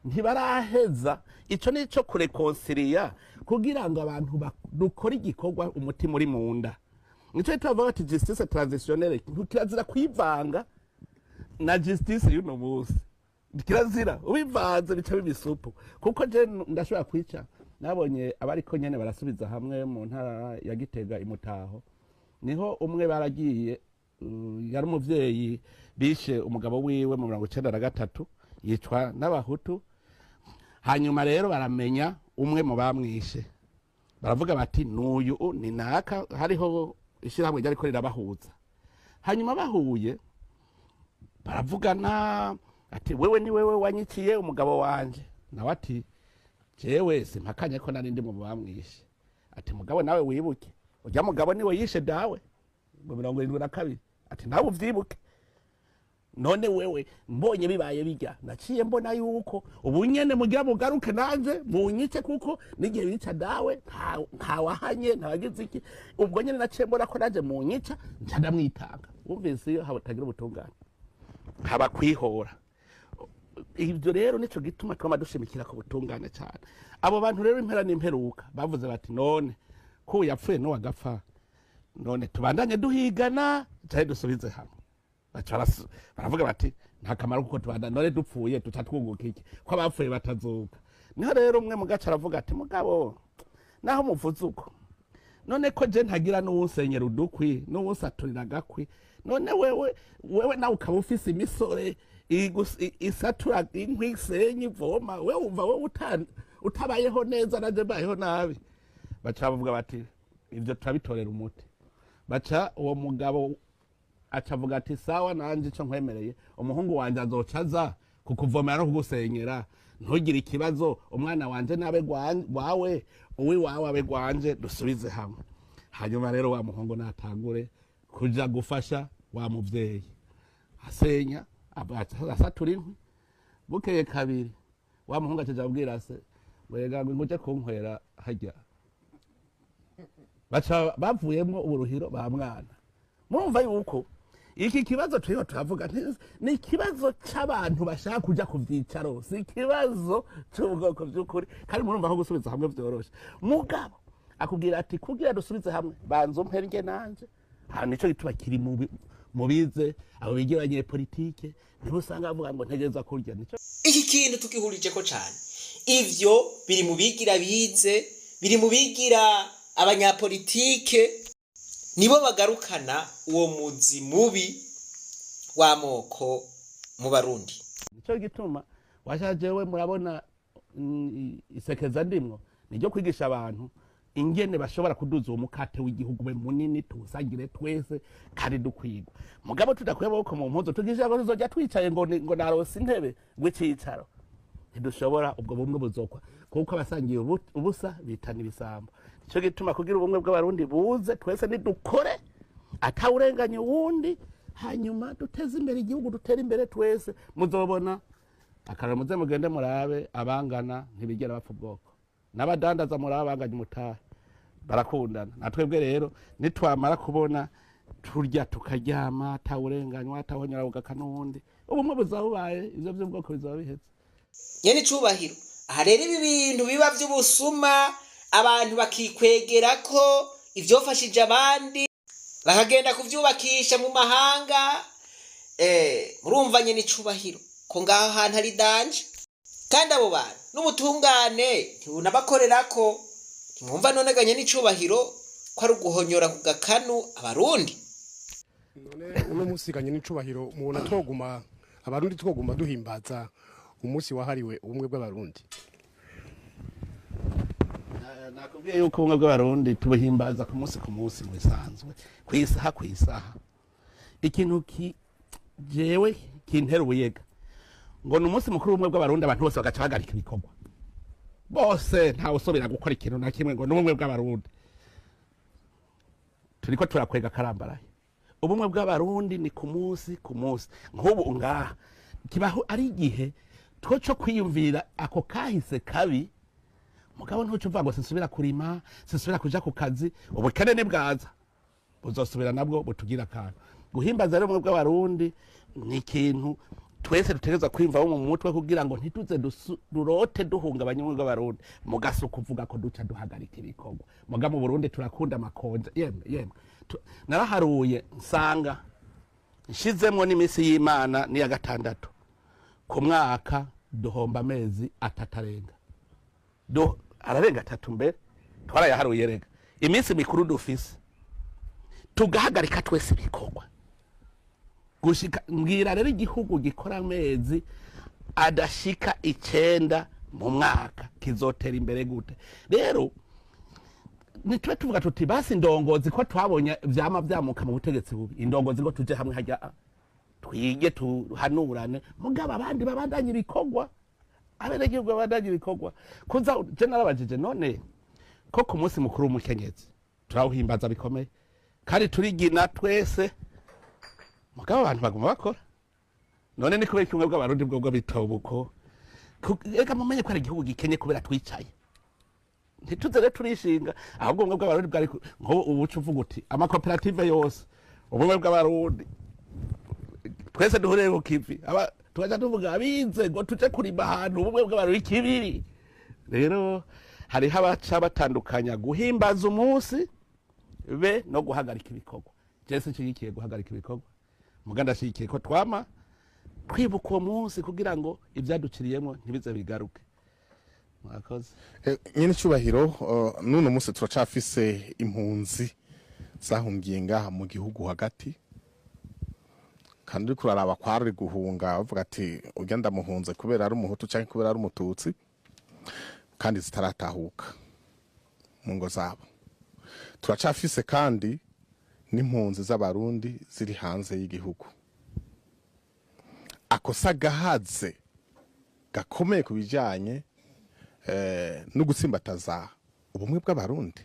ntibaraheza ico nico kureconcilia kugira ngo abantu dukora igikorwa umutima uri munda nico twavuga ati justice transitionnelle kirazira kwivanga na justice y'uno munsi kirazira ubivanze bica bibisupu kuko je ndashobora kwica nabonye abariko nyene barasubiza hamwe mu ntara ya Gitega imutaho niho umwe baragiye yari umuvyeyi bishe umugabo wiwe mu 1993 yicwa n'abahutu hanyuma rero baramenya umwe mu bamwishe baravuga bati nuyu ni naka hariho ishyirahamwe ryariko rirabahuza hanyuma bahuye baravugana ati wewe ni wewe wanyiciye umugabo wanje nawe ati jewe simpakanye ko nari ndi mu bamwishe ati mugabo nawe wibuke urya mugabo niwe yishe dawe mu 72 ati nawe uvyibuke none wewe mbonye bibaye bijya naciye mbona yuko ubu nyene mugira mugaruke nanje munyice kuko nigihe bica dawe ntawahanye ntawagize iki ubwo nyene naciye mbona ko nanje munyica nca ndamwitanga wumvise iyo hatagira ubutungane haba kwihora ibyo rero nico gituma twama dushimikira ku butungane cyane abo bantu rero impera n'imperuka bavuze bati none ko yapfuye no wagapfa none tubandanye duhigana cyane dusubize hamwe baravuga bati nta kamaro kuko tubandanye none dupfuye tutatwunguka iki ko abapfuye batazuka niho rero umwe mugaca aravuga ati mugabo naho muvuze uko none ko je ntagira n'uwunsenyera udukwi n'uwunsaturira agakwi none wewe nawe ukaba ufise imisore isatura inkwi isenyi ivoma we wumva we utabayeho neza naje mbayeho nabi baca bavuga bati ivyo turabitorera umuti baca uwo mugabo acavuga ati sawa nanje ico nkwemereye umuhungu wanje azocaza kukuvomera no kugusenyera ntugire ikibazo umwana wanje nabe gwawe uwi wawe abe gwanje dusubize hamwe hanyuma rero wa muhungu natangure kuja gufasha wa muvyeyi asenya asatura inkwi bukeye kabiri wa muhungu acaja abwira se wega ngo uje kunkwera hajya baca bavuyemwo uburuhiro ba mwana murumva yuko iki kibazo turiho turavuga ni ikibazo c'abantu bashaka kuja ku vyicaro si ikibazo c'ubwoko vy'ukuri kandi murumva ko gusubiza hamwe vyoroshe mugabo akubwira ati kugira dusubize hamwe banzo mperge nanje ha nico gituma kiri mubize abo bigira abanyepolitike nibo usanga bavuga ngo ntegereza kurya nico iki kintu tukihurije ko cyane ivyo biri mu bigira bize biri mu bigira abanyapolitike nibo bagarukana uwo muzi mubi w'amoko mu Barundi. nico gituma washajewe murabona isekeza ndimwo niryo kwigisha abantu ingene bashobora kuduza uwo mukate w'igihugu we munini tuwusangire twese kandi dukwigwa mugabo tudakuye amaboko mu mpuzo tugisha ngo tuzojya twicaye ngo narose intebe gw'icicaro ntidushobora ubwo bumwe buzokwa kuko abasangiye ubusa bitana ibisambo nico gituma kugira ubumwe bw'abarundi buze twese nidukore atawurenganye wundi hanyuma duteze imbere igihugu dutera imbere twese muzobona akarara muze mugende murabe abangana ntibigera bapfa ubwoko n'abadandaza murabe abanganya umutahe barakundana natwebwe rero nitwamara kubona turya tukaryama atawurenganywa atawonyora bugaka n'uwundi ubumwe buzabubaye ivyo by'ubwoko bizaba biheze nyene icubahiro aha rero ibi bintu biba vy'ubusuma abantu bakikwegera ko ivyofashije abandi bakagenda kuvyubakisha mu mahanga murumva nyene icubahiro ko ngaho hantu ari danje kandi abo bantu n'ubutungane ntibunabakorerako ntimwumva none ganye n'icubahiro ko ari uguhonyora ku gakanu abarundi none uno musi ganye n'icubahiro mubona twoguma abarundi twoguma duhimbaza umunsi wahariwe ubumwe bw'abarundi nakubwiye yuko ubumwe bw'abarundi tubuhimbaza ku munsi mwisanzwe kw'isaha ikintu jewe kintera ubuyega ngo ni umunsi mukuru w'ubumwe bw'abarundi abantu bose bagaca bagarika ibikorwa bose ntawe usubira gukora ikintu na kimwe ngo ni ubumwe bw'abarundi turiko turakwega karambaraye ubumwe bw'abarundi ni ku munsi nk'ubu ngaha kibaho ari igihe twoco kwiyumvira ako kahise kabi mugabo ntuco uvuga ngo sinsubira kurima sinsubira kuja ku kazi ubukene nibwaza buzosubira nabwo butugira akantu guhimbaza rero ubumwe bw'abarundi ni ikintu twese dutegerezwa kwimva mu mutwe kugira ngo ntituze durote duhungabanya ubumwe bw'abarundi mugasuka uvuga ko duca duhagarika ibikorwa muga mu Burundi turakunda amakonja yemwe naraharuye nsanga nshizemwo n'imisi y'Imana ni ya gatandatu ku mwaka duhomba amezi atatarenga ararenga 3 mbere twarayaharuye rega iminsi mikuru dufise tugahagarika twese ibikorwa gushika mbwira rero igihugu gikora amezi adashika 9 mu mwaka kizotera imbere gute rero nitwe tuvuga tuti basi indongozi ko twabonye vyama vyamuka mu butegetsi bubi indongozi ngo tuje hamwe hajya twige tuhanurane mugaba abandi babandanye ibikorwa abenegihugu babandanye ibikorwa kuza je narabajije none ko ku munsi mukuru w'umukenyezi turawuhimbaza bikomeye kandi turigina twese mugabo abantu baguma bakora none ni kubera kimwe bw'abarundi bwo bitobuko ega mumenye ko ari igihugu gikenye kubera twicaye ntituze rero turishinga ahubwo ubumwe bw'abarundi bwari ngo ubuca uvuga uti amakoperative yose ubumwe bw'abarundi twese duhurire ku kivi tukaja tuvuga abize ngo tuje kurima ahantu ubumwe bw'abarundi kibiri rero hariho abaca batandukanya guhimbaza umunsi be no guhagarika ibikorwa jese nshigikiye guhagarika ibikorwa muga ndashigikiye ko twama twibuka uwo munsi kugira ngo ivyaduciriyemo ntibize bigaruke mwakoze nyine cyubahiro nuno munsi turacafise impunzi zahungiye ngaha mu gihugu hagati kandi uriko uraraba kwari guhunga bavuga ati urya ndamuhunze kubera ari umuhutu canke kubera ari umututsi kandi zitaratahuka mu ngo zabo turacafise kandi n'impunzi z'abarundi ziri hanze y'igihugu akosa gahaze gakomeye ku bijanye no gutsimbataza ubumwe bw'abarundi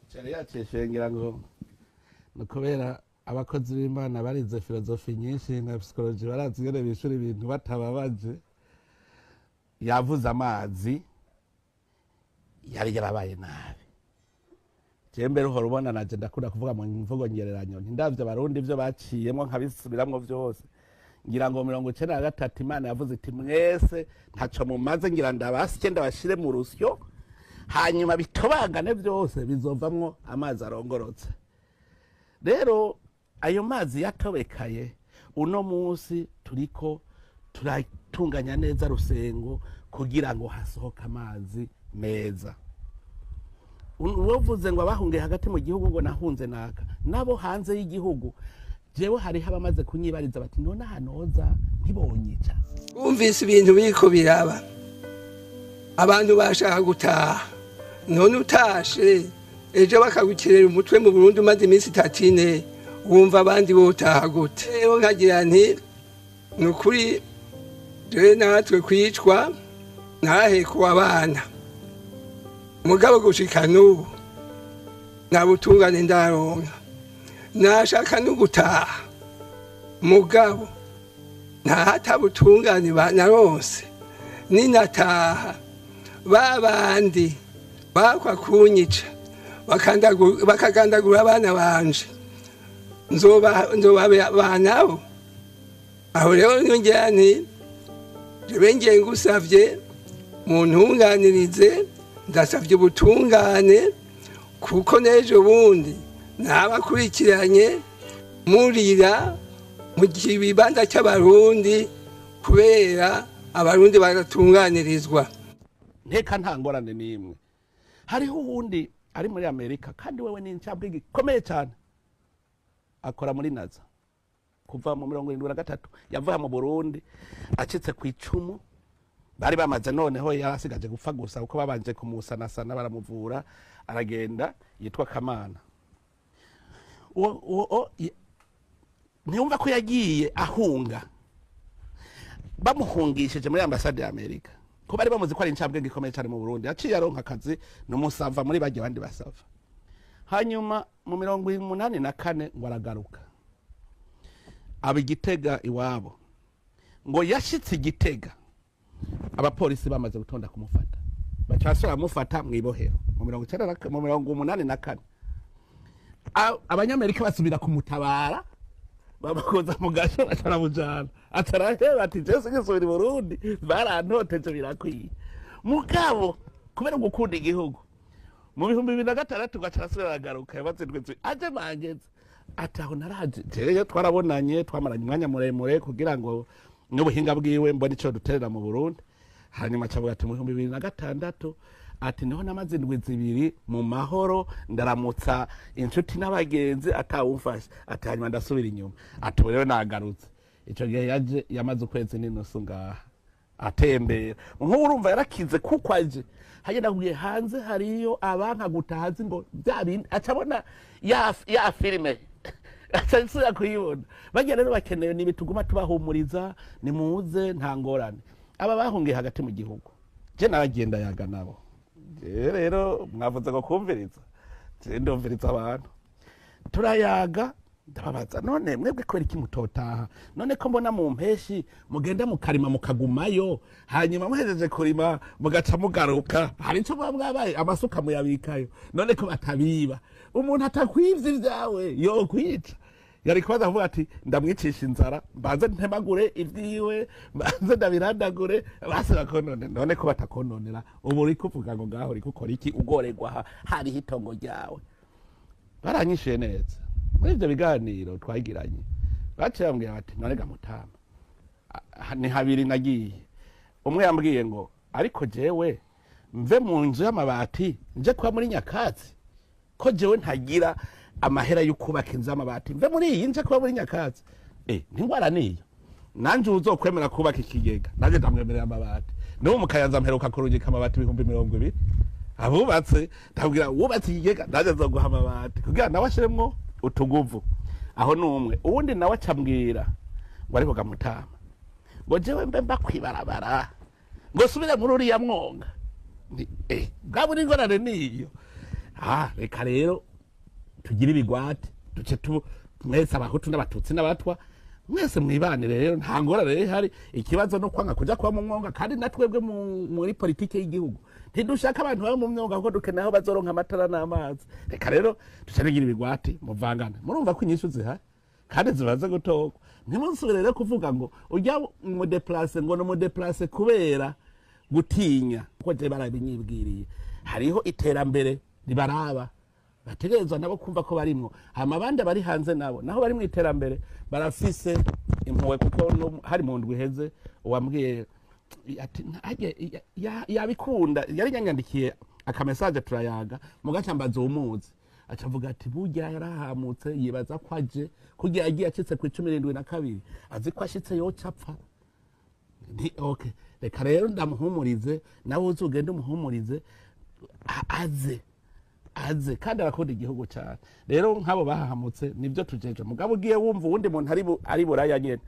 cyane yaceshengera ngo nukubera abakozi b'Imana barize filozofi nyinshi na psychology barazi ngene bishura ibintu batababaje yavuze amazi yari yarabaye nabi jembe ruhora ubona naje ndakunda kuvuga mu mvugo ngereranyo ndavye abarundi ivyo baciyemo nkabisubiramwo vyose ngira ngo 93 Imana yavuze iti mwese ntaco mumaze ngira ndabasike ndabashire mu rusyo hanyuma bitobangane vyose bizovamwo amazi arongorotse rero ayo mazi yatobekaye uno munsi turiko turatunganya neza Rusengo kugira ngo hasohoke amazi meza. Uwovuze ngo abahungiye hagati mu gihugu ngo nahunze naka nabo hanze y'igihugu jewe hari abamaze kunyibariza bati none hanoza ntibonyica. Umvise ibintu biriko biraba abantu bashaka gutaha none utashe ejo bakagukirera umutwe mu Burundi umaze iminsi 3 wumva abandi botaha gute? Rero nkagira nti nukuri je natwe kwicwa narahekuwa abana mugabo gushika n'ubu nabutungane ndaronka nashaka no gutaha mugabo ntahatabutungane naronse ninataha babandi bakwa kunyica bakagandagura abana banje nzoba banabo. Aho rero nyongera nti jebengeye ngusavye muntunganirize ndasavye ubutungane kuko nejo bundi nabakurikiranye murira mu kibanza cy'abarundi kubera abarundi baratunganirizwa. Nteka nta ngorane n'imwe. Hariho uwundi ari muri Amerika kandi wewe ni incabwe gikomeye cyane akora muri naza kuva mu 73 yavuye mu Burundi acitse ku icumu bari bamaze noneho yarasigaje gupfa gusa uko babanje kumusanasana baramuvura aragenda yitwa Kamana. Ntiyumva ko yagiye ahunga bamuhungishije muri ambasade ya Amerika ko bari bamuzi ko ari incabwe gikomeye cyane mu Burundi aciye aronka akazi n'umusava muri bagiye bandi basava. Hanyuma mu 84 ngo aragaruka aba Gitega iwabo ngo yashitse Gitega abapolisi bamaze gutonda kumufata bacasura mufata mwibohero mu 84 abanyamerika basubira kumutabara babakoza mu gasho ataramujana ataraheba ati Jesse gisubira i Burundi barantoteje birakwiye mugabo kubera gukunda igihugu mu 2006 gacarasubira agaruka yabatsindwe aje mangeze ataho naraje jeyo twarabonanye twamaranye umwanya muremure kugira ngo n'ubuhinga bwiwe mbone ico duterera mu Burundi. Hanyuma cavuga ati mu 2006 ati niho namaze indwi zibiri mu mahoro ndaramutsa inshuti n'abagenzi atawumfasha ati hanyuma ndasubira inyuma ati rero nagarutse ico gihe yaje yamaze ukwezi n'inusu ngaha atembera nk'ubu urumva yarakize kuko aje hagenda kugiye hanze hariyo abanka gutahazi ngo byabindi acabona ya filime atansuya kuyibona bagiye rero bakeneye nibituguma tubahumuriza nimuze nta ngorane aba bahungiye hagati mu gihugu je naragenda yaga nabo rero mwavuze ngo kumviriza je ndumviriza abantu turayaga ndababaza none mwebwe kwera iki mutotaha none ko mbona mu mpeshi mugenda mukarima mukagumayo hanyuma muhejeje kurima mugaca mugaruka hari ico mwabaye amasuka muyabikayo none ko batabiba umuntu atakwivye ivyawe yo kwica yari kwaza avuga ati ndamwicisha inzara mbanze ntemagure ivyiwe mbanze ndabirandagure base bakonone none ko batakononera ubu uri kuvuga ngo ngaho uri gukora iki ugoregwa hari hitongo ryawe baranyishiye neza muri ibyo biganiro twagiranye baciye bambwira bati none gamutama ni habiri nagiye umwe yambwiye ngo ariko jewe mve mu nzu y'amabati nje kwa muri Nyakatsi ko jewe ntagira amahera yo kubaka inzu y'amabati mve muri iyi nje kwa muri Nyakatsi ntingwara niyo nanje uzokwemera kubaka ikigega naje ndamwemerera amabati no mu Kayanza mperuka kurungika amabati 220 abubatse ndabwira wubatse ikigega naje nzoguha amabati kugira nawe ashiremwo utuguvu aho numwe uwundi nawe acambwira ngo ariko gamutama ngo jewe mbe mbakwibarabara ngo subire muri uriya mwonga bwaburi ngorane niyo reka rero tugira ibigwate duce mwese abahutu n'abatutsi n'abatwa mwese mwibanire rero nta ngorane hari ikibazo no kwanga kuja kwa mu mwonga kandi natwebwe muri politike y'igihugu ntidushaka abantu baba mu myonga kuko dukeneye aho bazoronka amatara n'amazi reka rero tucanegira ibigwati muvangana murumva ko inyishu zihari kandi zibaze gutokwa ntimunsubire rero kuvuga ngo ujya mu deplace ngo no mu deplace kubera gutinya kuko je barabinyibwiriye hariho iterambere ribaraba bategerezwa nabo kumva ko barimwo hama abandi bari hanze nabo naho bari mu iterambere barafise impuwe kuko hari mu ndwi heze uwambwiye ati yabikunda yari yanyandikiye akamesaje turayaga mugacambaza umuzi acavuga ati burya yarahamutse yibaza ko aje kugira yagiye acitse ku 12 azi ko ashitse yo capfa okay reka rero ndamuhumurize nawe uzugende umuhumurize aze kandi arakunda igihugu cyane rero nk'abo bahahamutse nibyo tujeje mugabo ugiye wumva uwundi muntu ari buraya nyene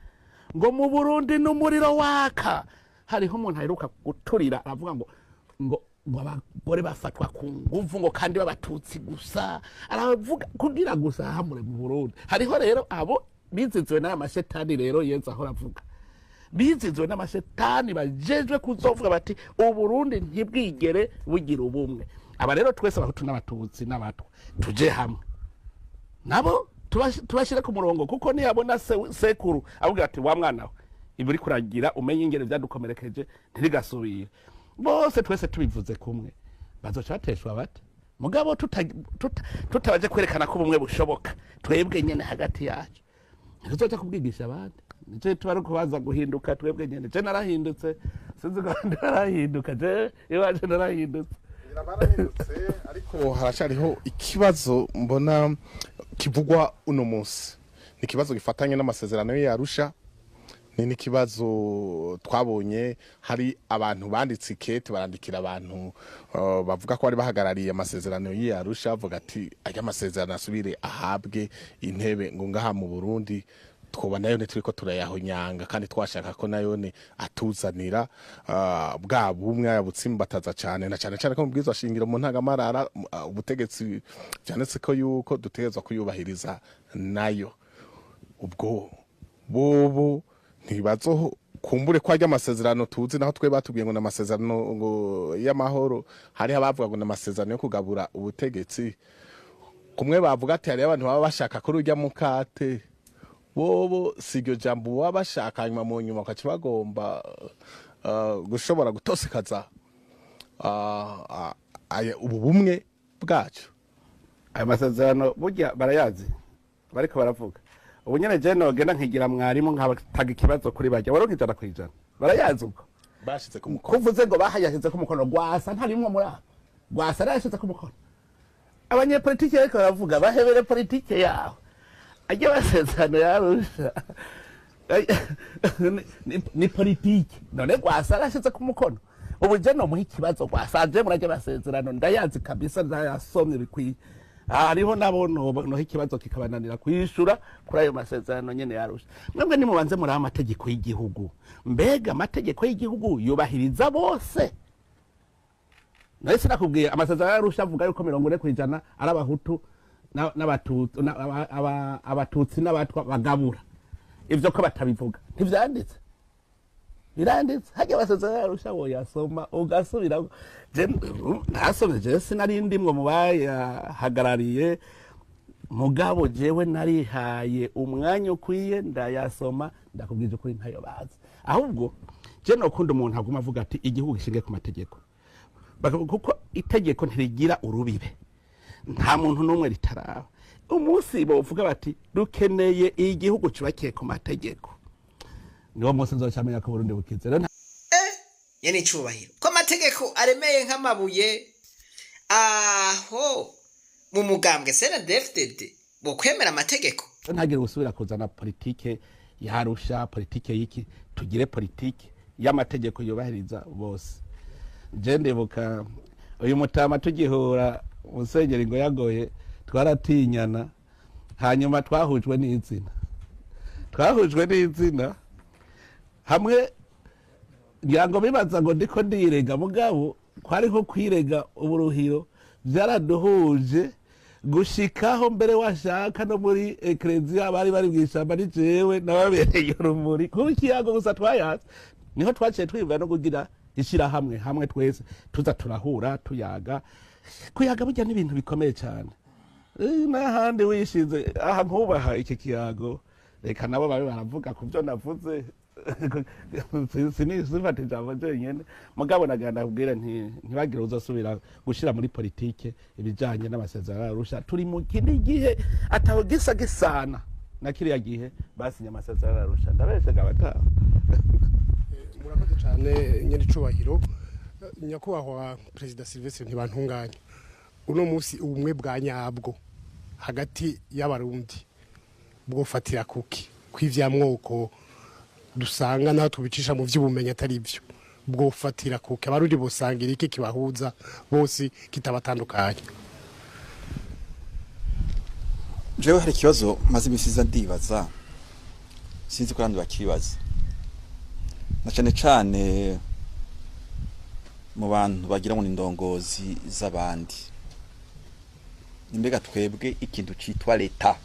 ngo mu Burundi n'umuriro waka hariho umuntu aheruka guturira aravuga ngo abagore bafatwa ku nguvu ngo kandi babatutsi gusa aravuga kugira gusa hamure mu Burundi hariho rero abo bizizwe n'amashetani rero yenza aho ravuga bizizwe n'amashetani bajejwe kuzovuga bati uburundi ntibwigere bugira ubumwe aba rero twese abahutu n'abatutsi n'abatwa tuje hamwe nabo tubashire ku murongo kuko niyabona sekuru avuga ati wa mwana we iburi kuragira umenye ingere byadukomerekeje ntirigasubire bose twese tubivuze kumwe bazoca bateshwa bate mugabo tutabaje kwerekana ko ubumwe bushoboka twebwe nyene hagati yacu ntizoca kubwigisha abandi nico tuba ari kubaza guhinduka twebwe nyene je narahindutse sinzi ko ndarahinduka je iwaje narahindutse barahindutse ariko harashariho ikibazo mbona kivugwa uno munsi ni ikibazo gifatanye n'amasezerano y'Arusha ni n'ikibazo twabonye hari abantu banditse ikete barandikira abantu bavuga ko bari bahagarariye amasezerano y'Arusha bavuga ati aya masezerano asubire ahabwe intebe ngo ngaha mu Burundi twoba nayo ne turiko turayahonyanga kandi twashaka ko nayo ne atuzanira bwa bumwe yabutsimbataza cyane na cyane cyane ko mubwizo shingiro mu ntangamarara ubutegetsi cyanetse ko yuko dutegezwa kuyubahiriza nayo ubwo bobo ntibazo kumbure kwa amasezerano tuzi naho twe batubwiye ngo namasezerano ngo y'amahoro hari abavuga ngo namasezerano yo kugabura ubutegetsi kumwe bavuga ati hari abantu baba bashaka ko rujya mukate bobo sigyo jambo baba bashaka nyuma mu nyuma kaci bagomba gushobora gutosekaza ubu bumwe bwacu aya masezerano burya barayazi bariko baravuga ubu nyene je nogenda nkigira mwarimu nkabataga ikibazo kuri bajya waro nkijana kwijana barayazi uko bashize ku mukono kuvuze ngo bahayashize ku mukono gwasa ntarimwe muri aho gwasa yarashize ku mukono abanyepolitike ariko baravuga bahebere politike yaho ajya basezerano y'Arusha ni politike none gwasa yarashize ku mukono ubu je no muha ikibazo gwasa je murajya basezerano ndayazi kabisa ndayasomye bikwiye hariho nabo no ikibazo kikabananira kwishura kuri ayo masezerano nyene y'Arusha mwebwe ni mubanze muri amategeko y'igihugu mbega amategeko y'igihugu yubahiriza bose nahise nakubwiye amasezerano y'Arusha avuga yuko 40% ari abahutu n'abatutsi abatutsi n'abatwa bagabura ivyo ko batabivuga ntivyanditse biranditse hajya amasezerano y'Arusha wo yasoma ugasubira nasomye je sinari ndimwe mu bayahagarariye mugabo jewe narihaye umwanya ukwiye ndayasoma ndakubwije kuri ntayo bazi ahubwo je nokunda umuntu aguma avuga ati igihugu gishingiye ku mategeko kuko itegeko ntirigira urubibe nta muntu n'umwe ritaraba umunsi bovuga bati dukeneye igihugu cyubakiye ku mategeko niwo munsi nzocamenya ko Burundi bukize yene icubahiro ko amategeko aremeye nk'amabuye aho mu mugambwe CNDD-FDD bo kwemera amategeko ntagire gusubira kuzana politike y'Arusha politike y'iki tugire politike y'amategeko yubahiriza bose je ndibuka uyu mutama tugihura Musenyeri Ngo yagoye twaratinyana hanyuma twahujwe n'izina hamwe ngirango bibaza ngo ndiko ndirega mugabo kwari nko kwirega uburuhiro byaraduhuje gushikaho mbere washaka no muri eklezia bari bwishamba ni jewe nababereye urumuri kukiyago gusa twayaza niho twaciye twibwa no kugira ishira hamwe twese tuza turahura tuyaga kuyaga burya n'ibintu bikomeye cyane n'ahandi wishize aha nkubaha iki kiyago reka nabo babe baravuga ku byo navuze sinifata ijambo jenyene mugabo nagenda kubwira ntibagire uzosubira gushira muri politike ibijanye n'amasezerano Arusha turi mu kindi gihe ataho gisa gisana na kiriya gihe basinye amasezerano Arusha ndabeshe gabata murakoze cyane nyiri cubahiro nyakubahwa Perezida Sylvestre ntibantunganya uno munsi ubumwe bwa nyabwo hagati y'abarundi bwofatira kuki kwivyamwoko dusanga naho tubicisha mu vy'ubumenyi atari byo bwofatira kuki abarundi bosangira iki kibahuza bose kitabatandukanye. jewe hari ikibazo maze imisiza ndibaza sinzi ko abandi bakibaza na cane cane mu bantu bagira ngo indongozi z'abandi imbega twebwe ikintu citwa l'État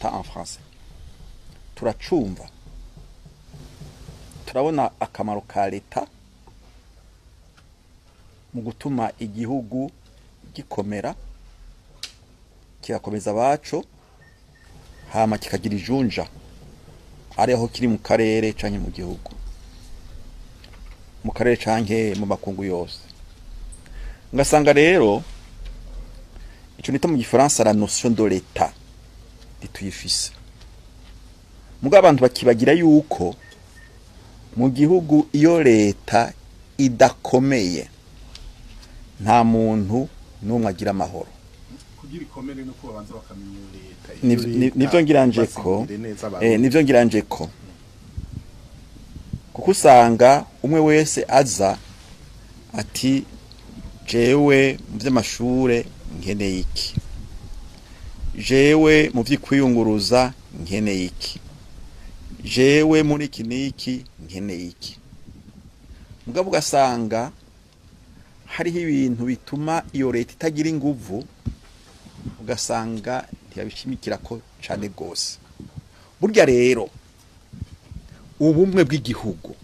en français turacumva turabona akamaro ka l'État mu gutuma igihugu gikomera kirakomeza abaco hama kikagira ijunja ariho kiri mu karere canke mu gihugu mu karere canke mu makungu yose ngasanga rero ico nita mu gifaransa la notion de l'État dituyifise mugabo abantu bakibagira yuko mu gihugu iyo leta idakomeye nta muntu n'umwe agira amahoro kugira ikomere no kubanza bakamenya leta nivyo ngiranje ko kuko usanga umwe wese aza ati jewe mu vy'amashure nkeneye iki jewe mu vy'kwiyunguruza nkeneye iki jewe muri iki niki nkeneye iki mugabo ugasanga hariho ibintu bituma iyo leta itagira inguvu ugasanga ntiyabishimikira ko cane gose burya rero ubumwe bw'igihugu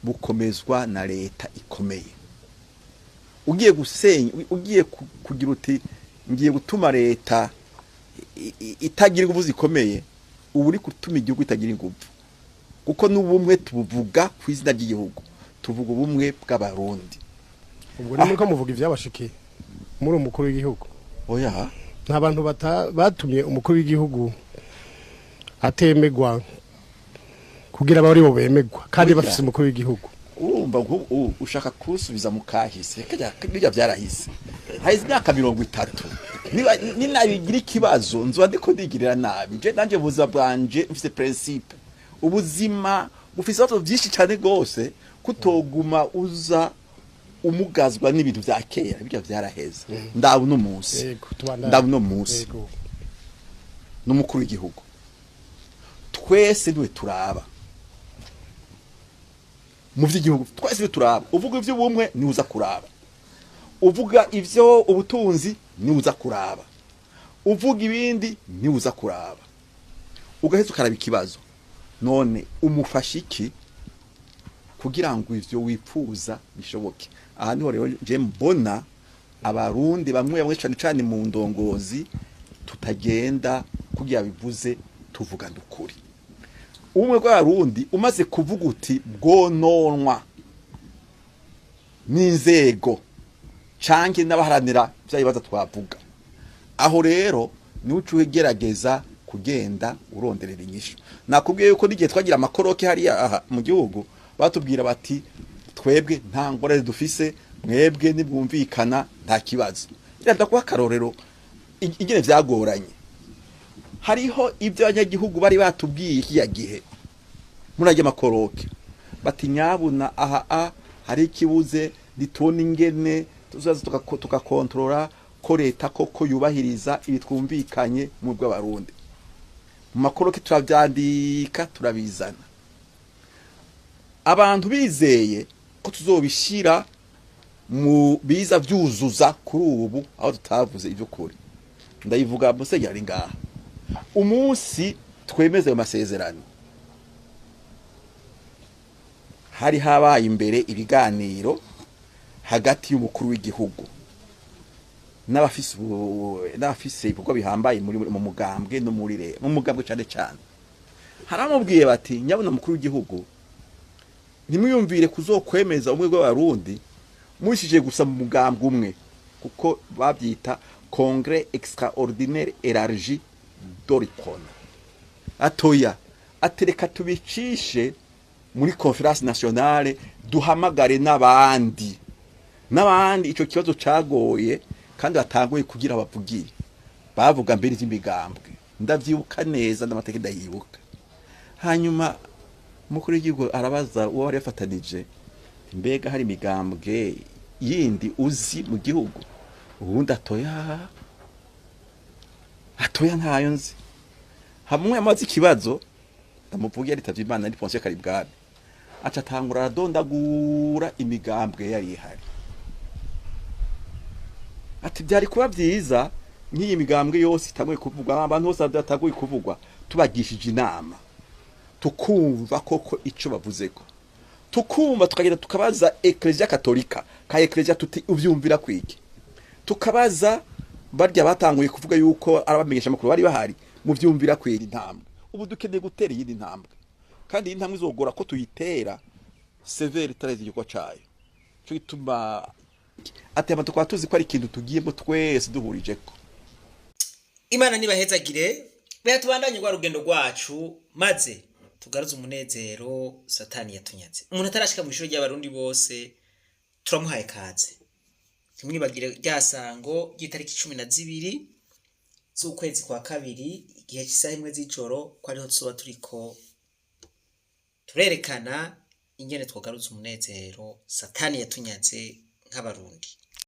bukomezwa na leta ikomeye ugiye gusenya ugiye kugira uti ngiye gutuma leta itagira inguvu zikomeye ubu uri gutuma igihugu itagira inguvu kuko n'ubumwe tubuvuga ku izina ry'igihugu tuvuga ubumwe bw'abarundi ubwo ni ko muvuga ivyabashikiye muri umukuru w'igihugu oya nta bantu batumye umukuru w'igihugu atemegwa kugira abari bo bemegwa kandi bafise umukuru w'igihugu urumva ushaka kusubiza mu kahise kajya byarahise haize imyaka 30 ni nabigira ikibazo nzwa ndiko ndigirira nabi je nanje buza bwanje mfise principe ubuzima bufise abato byinshi cyane gose kutoguma uza umugazwa n'ibintu vya kera bijya byaraheze ndabu no munsi n'umukuru w'igihugu twese niwe turaba mu vy'igihugu twese turaba uvuga ivy'ubumwe ni uza kuraba uvuga ivyo ubutunzi ni uza kuraba uvuga ibindi ni uza kuraba ugaheza ukaraba ikibazo none umufashiki kugira ngo ivyo wipfuza bishoboke aha niho rero je mbona abarundi bamwe cyane cyane mu ndongozi tutagenda kugira bivuze tuvuga ndukuri umwe bw'abarundi umaze kuvuga uti bwononwa n'inzego canke n'abaharanira byayibaza twavuga aho rero ni ucugerageza kugenda uronderera inyisho nakubwiye yuko n'igihe twagira amakoroke hari aha mu gihugu batubwira bati twebwe nta ngorane dufise mwebwe nibwumvikana nta kibazo cyenda kuba karorero igene vyagoranye hariho ibyo abanyagihugu bari batubwiye kiya gihe murajye makoroke bati nyabuna aha hari ikibuze ditona ingene tuzaza tukakontrola ko leta koko yubahiriza ibitwumvikanye mu bw'abarundi mu makoroke turavyandika turabizana abantu bizeye ko tuzobishira mu biza vyuzuza kuri ubu aho tutavuze ivyo kuri ndayivuga musenya ari ngaha umunsi twemeze ayo masezerano hari habaye imbere ibiganiro hagati y'umukuru w'igihugu n'abafise ibikorwa bihambaye mu mugambwe no muri mu mugambwe cyane cyane haramubwiye bati nyabona mukuru w'igihugu ntimwiyumvire kuzokwemeza umwe w'abarundi mushije gusa mu mugambwe umwe kuko babyita Congrès extraordinaire élargi d'Oricona atoya atereka tubicishe muri conference nationale duhamagare n'abandi ico kibazo cagoye kandi batanguye kugira bavugiye bavuga mbere y'imigambwe ndavyibuka neza n'amateke ndayibuka hanyuma mukuru w'igihugu arabaza uwo bari yafatanije mbega hari imigambwe yindi uzi mu gihugu ubundi atoya ntayo nzi hamwe amaze ikibazo ndamuvuga yari tavye Imana ari Ponce Karibwami aca tangura aradondagura imigambwe yari ihari ati byari kuba byiza nk'iyi migambwe yose itanguye kuvugwa abantu bose bataguye kuvugwa tubagishije inama tukumva koko ico bavuzeko tukumva tukagenda tukabaza Ecclesia Katolika ka Ecclesia tuti uvyumvira kwiki tukabaza barya batanguye kuvuga yuko arabamenyesha makuru bari bahari mu vyumvira kwiri intambwe ubu dukeneye gutera iyi ntambwe kandi iyi ntambwe izogora ko tuyitera severe tarezi yuko cayo cyo gituma atema tukwa tuzi ko ari ikintu tugiyemo twese duhurijeko. Imana nibahezagire bya tubandanye gwa rugendo rwacu maze tugaruze umunezero satani yatunyaze umuntu atarashika mu ishuri ry'abarundi bose turamuhaye kaze timwibagire ryasango gitariki 12 z'ukwezi kwa kabiri igihe cy'isaha imwe z'ijoro ko ariho tuzoba turiko turerekana ingene twogaruza umunezero satani yatunyaze nk'abarundi.